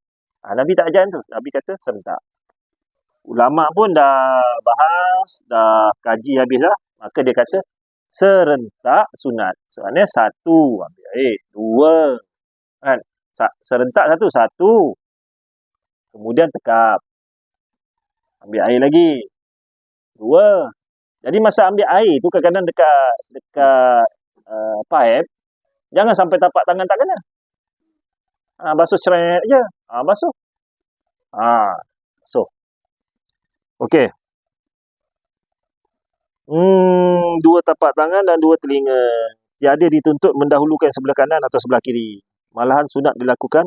Nabi tak ajar tu. Nabi kata serentak. Ulama pun dah bahas, dah kaji habis dah. Maka dia kata serentak sunat. Sebenarnya 1 ambil air, 2 kan. Serentak 1. Kemudian tekap. Ambil air lagi. 2. Jadi masa ambil air tu kadang-kadang dekat pipe, jangan sampai tapak tangan tak kena. Basuh ceret je. Basuh. Basuh. Okey. 2 tapak tangan dan 2 telinga. Tiada dituntut mendahulukan sebelah kanan atau sebelah kiri. Malahan sunat dilakukan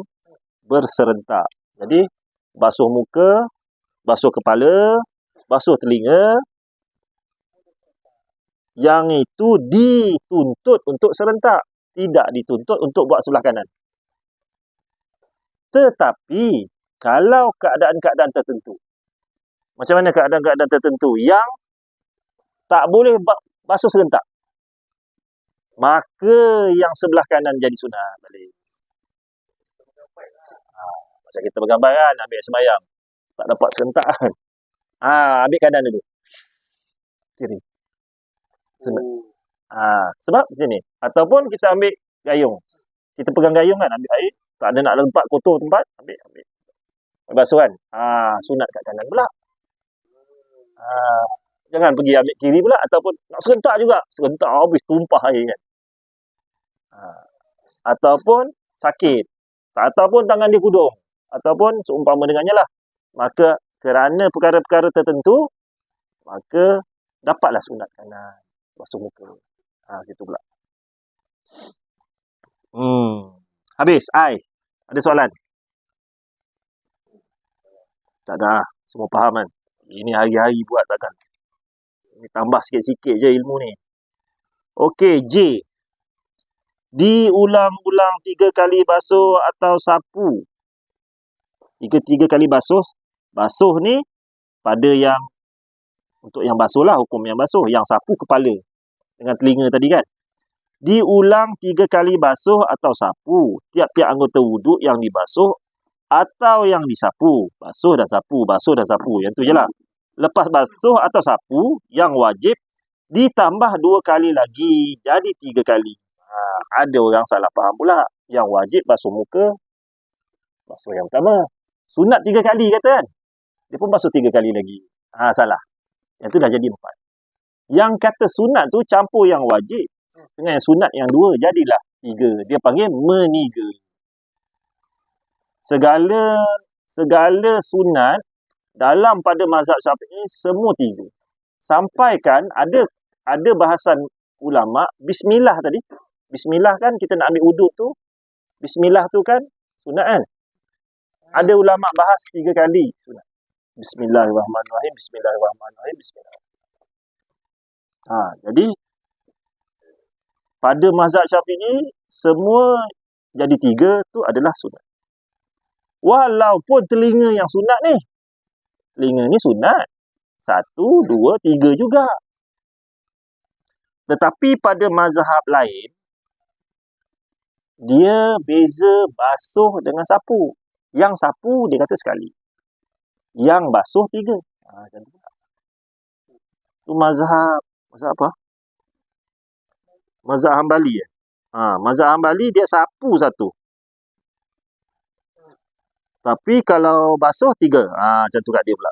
berserentak. Jadi, basuh muka, basuh kepala, basuh telinga. Yang itu dituntut untuk serentak. Tidak dituntut untuk buat sebelah kanan. Tetapi, kalau keadaan-keadaan tertentu. Macam mana keadaan-keadaan tertentu? Yang tak boleh basuh serentak. Maka yang sebelah kanan jadi sunat balik. Macam kita bergambar kan, ambil sembahyang. Tak dapat serentak kan. Ambil kanan dulu. Kiri. Sunat. Sebab sini. Ataupun kita ambil gayung. Kita pegang gayung kan, ambil air. Tak ada nak lempat kotor tempat, ambil. Basuh kan. Sunat kat kanan pula. Jangan pergi ambil kiri pula. Ataupun nak serentak juga. Serentak habis tumpah air kan. Ataupun sakit. Ataupun tangan dia kudung. Ataupun seumpama dengannya lah. Maka kerana perkara-perkara tertentu, maka dapatlah sunat kanan. Basuh muka. Situ pula. Habis. Ada soalan? Tak ada. Semua faham kan? Ini hari-hari buat takkan. Ini tambah sikit-sikit je ilmu ni. Okey, J. Diulang-ulang 3 kali basuh atau sapu. 3 kali basuh. Basuh ni pada yang untuk yang basuh lah, hukum yang basuh. Yang sapu kepala dengan telinga tadi kan. Diulang 3 kali basuh atau sapu. Tiap-tiap anggota wuduk yang dibasuh atau yang disapu. Basuh dan sapu, basuh dan sapu. Yang tu je lah. Lepas basuh atau sapu, yang wajib ditambah 2 kali lagi. Jadi 3 kali. Ada orang salah faham pula. Yang wajib basuh muka, basuh yang pertama. Sunat 3 kali kata kan. Dia pun basuh 3 kali lagi. Salah. Yang tu dah jadi 4. Yang kata sunat tu campur yang wajib dengan yang sunat yang 2. Jadilah 3. Dia panggil meniga. Segala sunat dalam pada mazhab Syafi'i semua 3. Sampaikan ada bahasan ulama bismillah tadi. Bismillah kan kita nak ambil wuduk tu. Bismillah tu kan sunat kan. Ada ulama bahas 3 kali sunat. Bismillahirrahmanirrahim, bismillahirrahmanirrahim, bismillahirrahmanirrahim. Jadi pada mazhab Syafi'i semua jadi 3 tu adalah sunat. Walaupun telinga yang sunat ni. Telinga ni sunat. 1, 2, 3 juga. Tetapi pada mazhab lain, dia beza basuh dengan sapu. Yang sapu dia kata sekali. Yang basuh 3. Macam tu. Tu mazhab apa? Mazhab Hambali. Mazhab Hambali dia sapu 1. Tapi kalau basuh 3. Macam tu kat dia pula.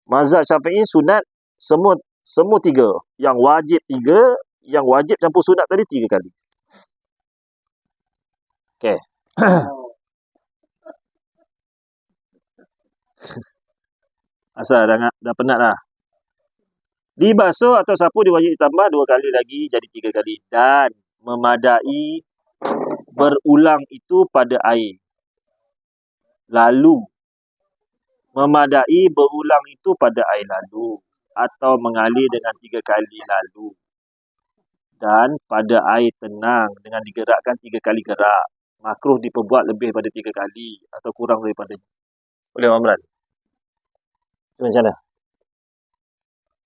Mazhab Syafi'i sunat semua 3. Yang wajib 3. Yang wajib campur sunat tadi 3 kali. Okey. Asal dah penat dah. Dibasuh atau sapu diwajib ditambah 2 kali lagi jadi 3 kali. Dan memadai berulang itu pada air. Lalu. Memadai berulang itu pada air lalu. Atau mengalir dengan 3 kali lalu. Dan pada air tenang dengan digerakkan 3 kali gerak. Makruh diperbuat lebih pada 3 kali. Atau kurang daripadanya. Boleh Amran? Macam mana?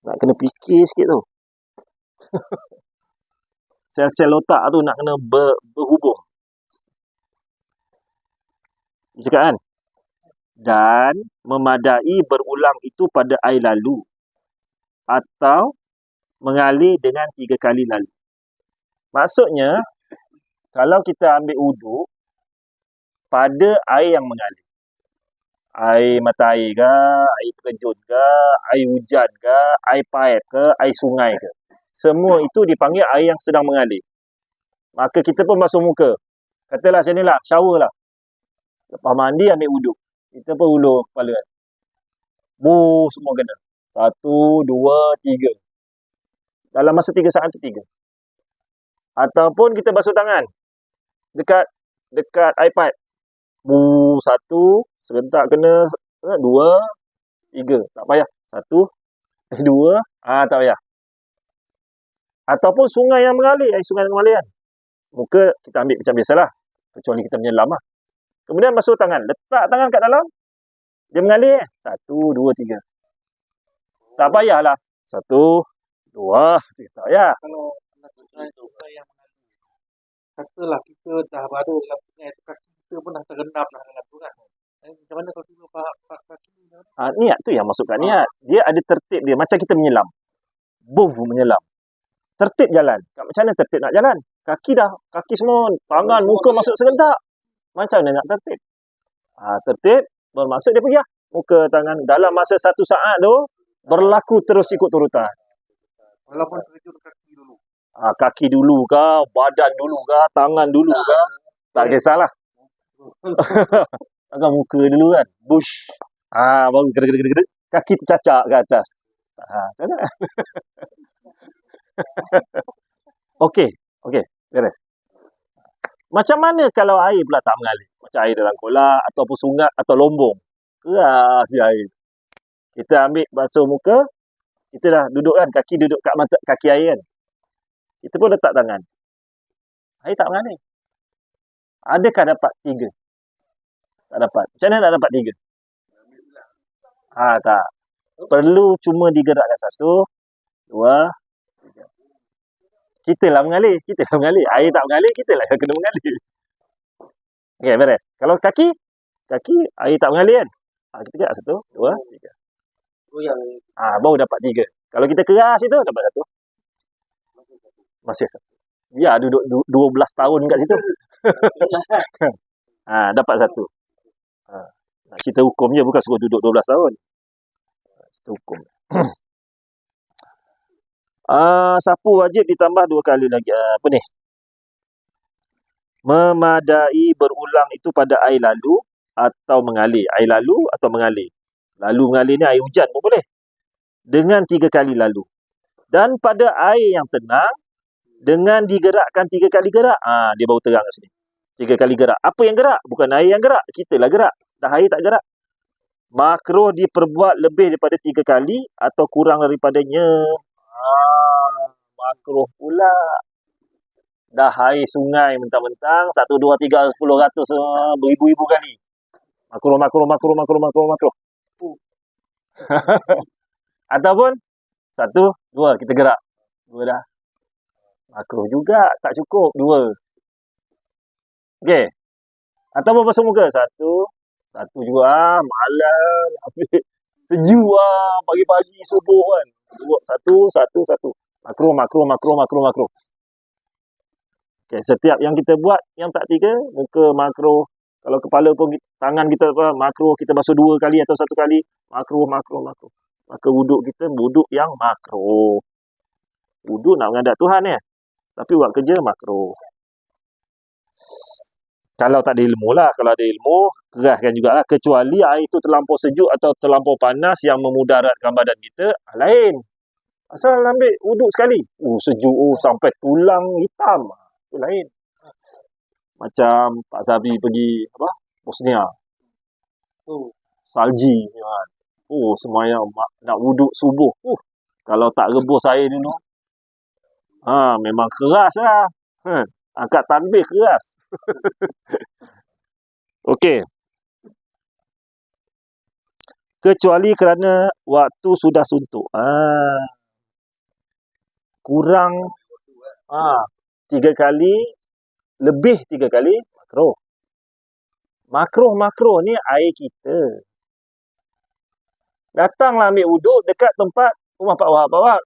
Nak kena fikir sikit tu. Sel-sel otak tu nak kena berhubung. Dia cakap kan? Dan memadai berulang itu pada air lalu. Atau mengalir dengan 3 kali lalu. Maksudnya, kalau kita ambil wuduk pada air yang mengalir. Air mata air ke, air terjun ke, air hujan ke, air paip ke, air sungai ke. Semua itu dipanggil air yang sedang mengalir. Maka kita pun basuh muka. Katalah macam ni lah, shower lah. Lepas mandi ambil wuduk. Kita pun ulur kepala. Semua kena. 1, 2, 3. Dalam masa 3 saat tu 3. Ataupun kita basuh tangan. Dekat iPad. 1, serentak kena. 2, 3. Tak payah. 1, 2. Tak payah. Ataupun sungai yang mengalir. Air sungai yang mengalir kan. Muka kita ambil macam biasalah. Kecuali kita menyelam lah. Kemudian basuh tangan. Letak tangan kat dalam. Dia mengalir. 1, 2, 3. Tak payahlah. 1, 2, 3. Tak payah. Kalau sungai tu yang katalah kita dah berada dalam sungai tu, kaki kita pun dah terendam dah dalam tu kan. Macam mana kalau kita kaki ni? Niat tu yang masuk kat niat. Dia ada tertib dia. Macam kita menyelam. Menyelam. Tertib jalan. Macam mana tertib nak jalan? Kaki semua, tangan, muka masuk serentak. Macam mana nak tertib? Tertib, bermaksud dia pergi lah. Muka, tangan. Dalam masa 1 saat tu, berlaku terus ikut turutan. Walaupun terjun kaki dulu. Kaki dulu ke, badan dulu ke, tangan dulu ke. Tak kisahlah. Tangan muka dulu kan. Bush. Baru kena. Kaki tercacak ke atas. Macam mana? Okey. Beres. Macam mana kalau air pula tak mengalir? Macam air dalam kolam ataupun sungai atau lombong. Keras je air. Kita ambil basuh muka. Kita dah duduk kan. Kaki duduk kat mata kaki air kan. Kita pun letak tangan. Air tak mengalir. Adakah dapat 3? Tak dapat. Macam mana nak dapat 3? Tak. Perlu cuma digerakkan 1, 2, 3. Kita lah mengalir. Air tak mengalir, kita lah yang kena mengalir. Okey, beres. Kalau kaki air tak mengalir kan. Kita gerak 1, 2, 3. Baru dapat 3. Kalau kita keras itu, dapat 1. Masih 1. Ya, duduk 12 tahun kat situ. Dapat 1. Nak cerita hukum je, bukan suruh duduk 12 tahun. Cerita hukum. Sapu wajib ditambah 2 kali lagi. Apa ni? Memadai berulang itu pada air lalu atau mengalir. Air lalu atau mengalir. Lalu mengalir ni air hujan pun boleh. Dengan 3 kali lalu. Dan pada air yang tenang, dengan digerakkan 3 kali gerak. Dia baru terang kat sini. 3 kali gerak. Apa yang gerak? Bukan air yang gerak. Kita lah gerak. Dah air tak gerak. Makruh diperbuat lebih daripada 3 kali atau kurang daripadanya. Makruh pula. Dah air sungai mentang-mentang 1, 2, 3, 10, 100 beribu-ribu kali. Makruh. Ataupun 1, 2 kita gerak. 2 dah. Makruh juga, tak cukup 2. Okey. Ataupun basuh muka 1 juga malam sejuk pagi-pagi subuh kan. 1. Makruh. Okey, setiap yang kita buat yang tak 3, muka makruh. Kalau kepala pun tangan kita makruh, kita basuh 2 kali atau 1 kali, makruh. Maka wuduk kita wuduk yang makruh. Wuduk nak menghadap Tuhan ya. Tapi buat kerja makruh. Kalau tak ada ilmu lah. Kalau ada ilmu, keraskan jugalah. Kecuali air itu terlampau sejuk atau terlampau panas yang memudaratkan badan kita, lain. Asal ambil wuduk sekali. Sejuk sampai tulang hitam. Itu lain. Macam Pak Sabi pergi Bosnia. Salji. Semayang nak wuduk subuh. Kalau tak rebus air dulu, memang keras lah. Angkat takbir keras. Okey. Kecuali kerana waktu sudah suntuk. Kurang 3 kali, lebih 3 kali, makruh. Makruh ni air kita. Datanglah ambil wuduk dekat tempat rumah Pak Wahab.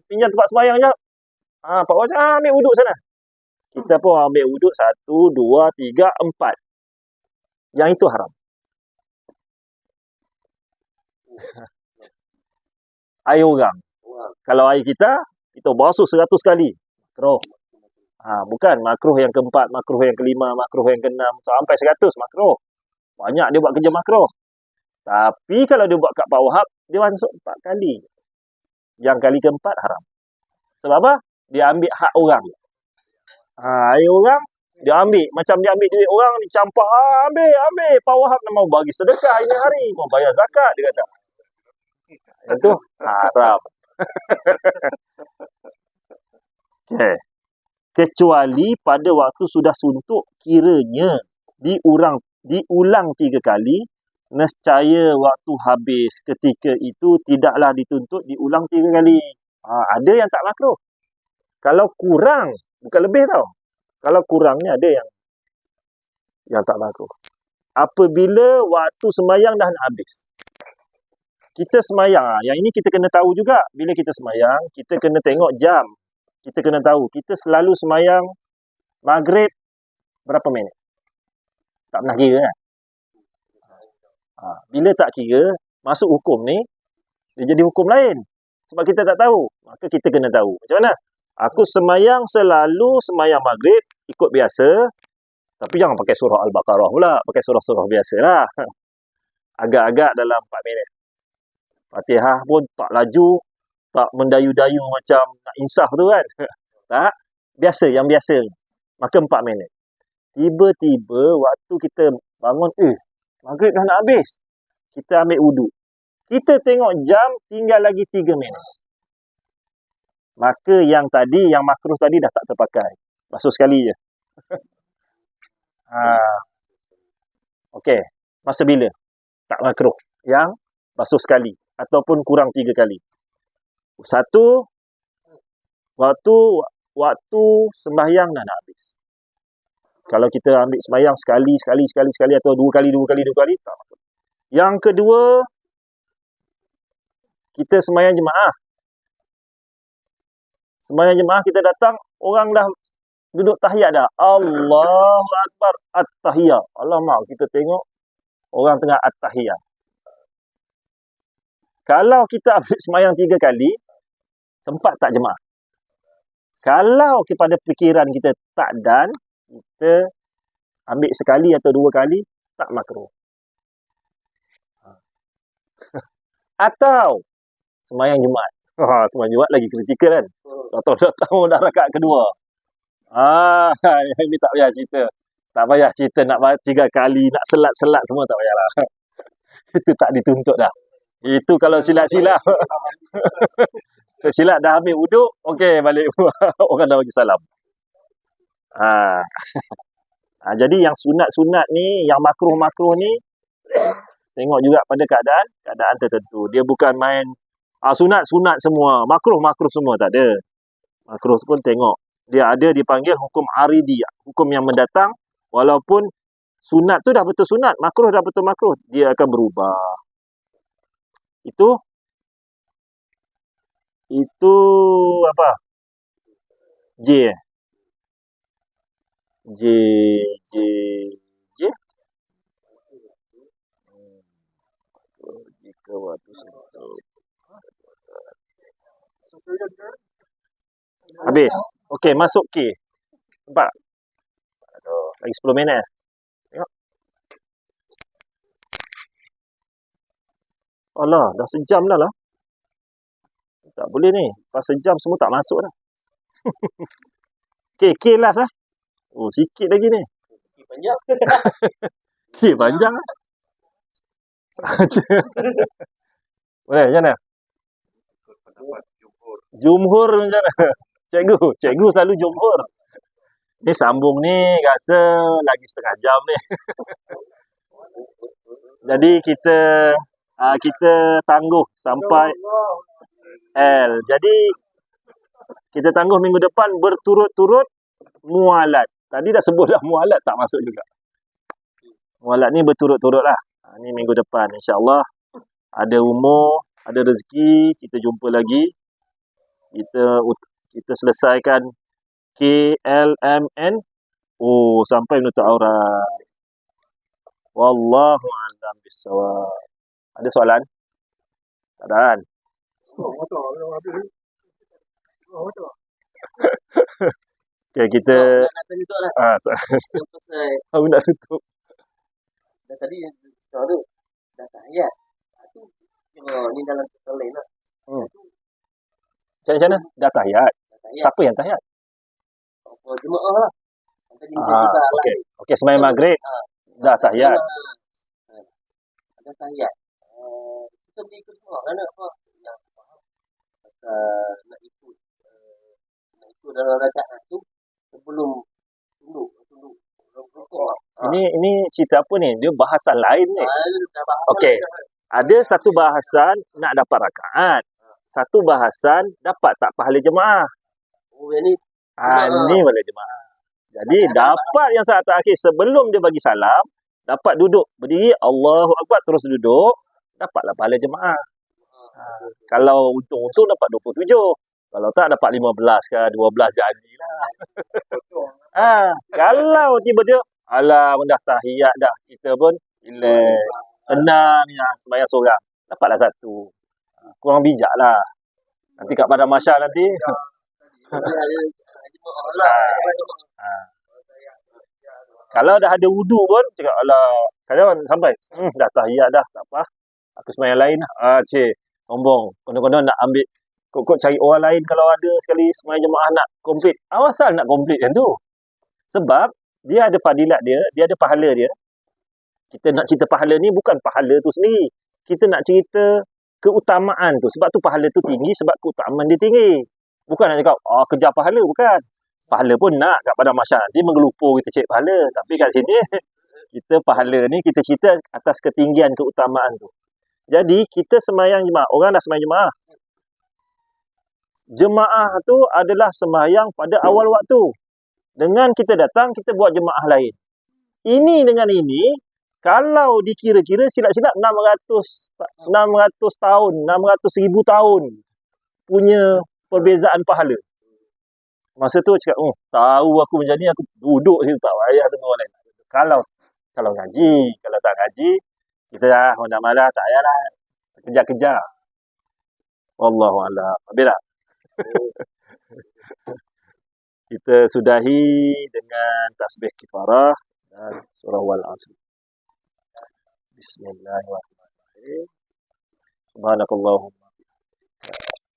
Pinjam tempat sembahyang je. Pak Wahab ambil wuduk sana. Kita pun ambil wuduk 1, 2, 3, 4. Yang itu haram. Air orang. Kalau air kita basuh 100 kali. Makruh. Bukan makruh yang keempat, makruh yang kelima, makruh yang keenam, sampai 100 makruh. Banyak dia buat kerja makruh. Tapi kalau dia buat kat bawah, dia masuk 4 kali. Yang kali keempat haram. Sebab apa? Dia ambil hak orang. Air orang, dia ambil. Macam dia ambil duit orang, dia campak. Ambil. Pak Wahab nak mau bagi sedekah ini hari. Mau bayar zakat, dia kata. Itu haram. Okay. Kecuali pada waktu sudah suntuk, kiranya diulang 3 kali, nescaya waktu habis ketika itu tidaklah dituntut diulang 3 kali. Ada yang tak makruh. Kalau kurang, bukan lebih tau. Kalau kurang ni ada yang tak makruh. Apabila waktu semayang dah nak habis. Kita semayang, yang ini kita kena tahu juga. Bila kita semayang, kita kena tengok jam. Kita kena tahu, kita selalu semayang maghrib berapa minit? Tak pernah kira kan? Bila tak kira, masuk hukum ni, dia jadi hukum lain. Sebab kita tak tahu. Maka kita kena tahu. Macam mana? Aku semayang selalu semayang maghrib, ikut biasa. Tapi jangan pakai surah Al-Baqarah pula. Pakai surah-surah biasa lah. Agak-agak dalam 4 minit. Fatihah pun tak laju, tak mendayu-dayu macam nak insaf tu kan. Tak. Biasa, yang biasa. Maka 4 minit. Tiba-tiba waktu kita bangun, maghrib dah nak habis. Kita ambil wuduk. Kita tengok jam, tinggal lagi 3 minit. Maka yang tadi, yang makruh tadi dah tak terpakai. Basuh sekali je. Okey. Masa bila? Tak makruh. Yang basuh sekali. Ataupun kurang 3 kali. Satu, waktu sembahyang dah nak habis. Kalau kita ambil sembahyang sekali atau 2 kali, tak makruh. Yang kedua, kita sembahyang jemaah. Sembahyang jemaah kita datang, orang dah duduk tahiyat dah. Allahu Akbar, at-tahiyat. Alamak, kita tengok orang tengah at-tahiyat. Kalau kita ambil sembahyang 3 kali, sempat tak jemaah? Kalau kepada fikiran kita tak dan, kita ambil sekali atau 2 kali, tak makruh. Atau sembahyang Jumaat. Sembahyang Jumaat lagi kritikal kan. Datang dah rakaat kedua. Ini tak payah cerita. Tak payah cerita nak 3 kali, nak selat-selat semua tak payahlah. Itu tak dituntut dah. Itu kalau silap-silap. Silap dah ambil wuduk, okey balik. Orang dah bagi salam. Jadi yang sunat-sunat ni, yang makruh-makruh ni, tengok juga pada keadaan tertentu. Dia bukan main sunat-sunat semua, makruh-makruh semua, tak ada. Makruh pun tengok. Dia ada dipanggil hukum aridiyah, hukum yang mendatang. Walaupun sunat tu dah betul sunat, makruh dah betul makruh, dia akan berubah. Itu apa? J. Jika waktu habis. Okey, masuk K. Nampak? Aduh, lagi 10 minit. Tengok. Alah, dah sejam dah lah. Tak boleh ni. Pas sejam semua tak masuk dah. K last lah. Sikit lagi ni. Panjang. K panjang lah. Boleh, macam mana? Jumhur macam mana? Cikgu selalu jumhur. Ni sambung ni rasa lagi setengah jam ni. Jadi kita tangguh sampai L. Jadi kita tangguh minggu depan berturut-turut mualat. Tadi dah sebut dah mualat, tak masuk juga. Mualat ni berturut-turut lah. Ni minggu depan insya-Allah. Ada umur, ada rezeki, kita jumpa lagi. Kita selesaikan K, L, M, N. Sampai menutup aurat. Wallahu a'lam bissawab. Ada soalan? Tak ada kan? Okay, kita... Nak tutup lah. Yang pasal Aku nak tutup. dah tadi soal tu dah tahiyat. Tu ni dalam cerita lain lah. Macam mana? Dah tahiyat. Siapa yang tahiyat? Apa jemaah lah. Tadi macam kita lah. Okay. Okay, sembahyang maghrib. Dah tahiyat. Dah tahiyat. Kita boleh ikut semua kan apa yang faham nak ikut dalam rakaat tu sebelum tunduk rukuk. Ini cerita apa ni? Dia bahasan lain ni. Okey. Ada satu bahasan nak dapat rakaat. Satu bahasan dapat tak pahala jemaah. Oh, yang ni Ni pahala jemaah. Jadi dapat yang saat terakhir sebelum dia bagi salam, dapat duduk berdiri Allahu Akbar terus duduk, dapatlah pahala jemaah. Kalau untung-untung dapat 27. Kalau tak dapat 15 ke 12 jadilah. Kalau tiba-tiba alah dah tahiyat dah, kita pun relax. Tenang ya sembahyang seorang. Dapatlah satu. Kurang bijaklah. Nanti kat padang mahsyar nanti. Kalau dah ada wudu pun cakap alah kadang sampai dah tahiyat dah tak apa. Aku sembahyang lain lah. Cik, sombong. Konon-konon nak ambil kok cari orang lain kalau ada sekali sembahyang jemaah nak komplit. Asal nak komplit yang tu. Sebab dia ada fadilat dia ada pahala dia. Kita nak cerita pahala ni bukan pahala tu sendiri. Kita nak cerita keutamaan tu. Sebab tu pahala tu tinggi sebab keutamaan dia tinggi. Bukan nak cakap kejar pahala, bukan. Pahala pun nak kat padang mahsyar nanti menggelupur kita cek pahala. Tapi kat sini kita pahala ni kita cerita atas ketinggian keutamaan tu. Jadi kita sembahyang jemaah, orang dah sembahyang jemaah. Jemaah tu adalah sembahyang pada awal waktu. Dengan kita datang, kita buat jemaah lain. Ini dengan ini, kalau dikira-kira silap-silap 600 tahun, 600,000 tahun punya perbezaan pahala. Masa tu cakap, tahu aku macam ni, aku duduk situ tak payah dengan orang lain. Kalau ngaji, kalau tak ngaji, kita dah malah tak payahlah. Kejar-kejar. Wallahualam. Habis tak? Kita sudahi dengan tasbih kifarah dan surah wal asr. Bismillahirrahmanirrahim. Subhanakallahumma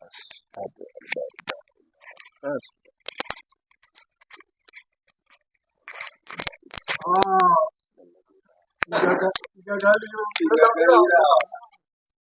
asyhadu an la ilaha illa anta. Tiga kali.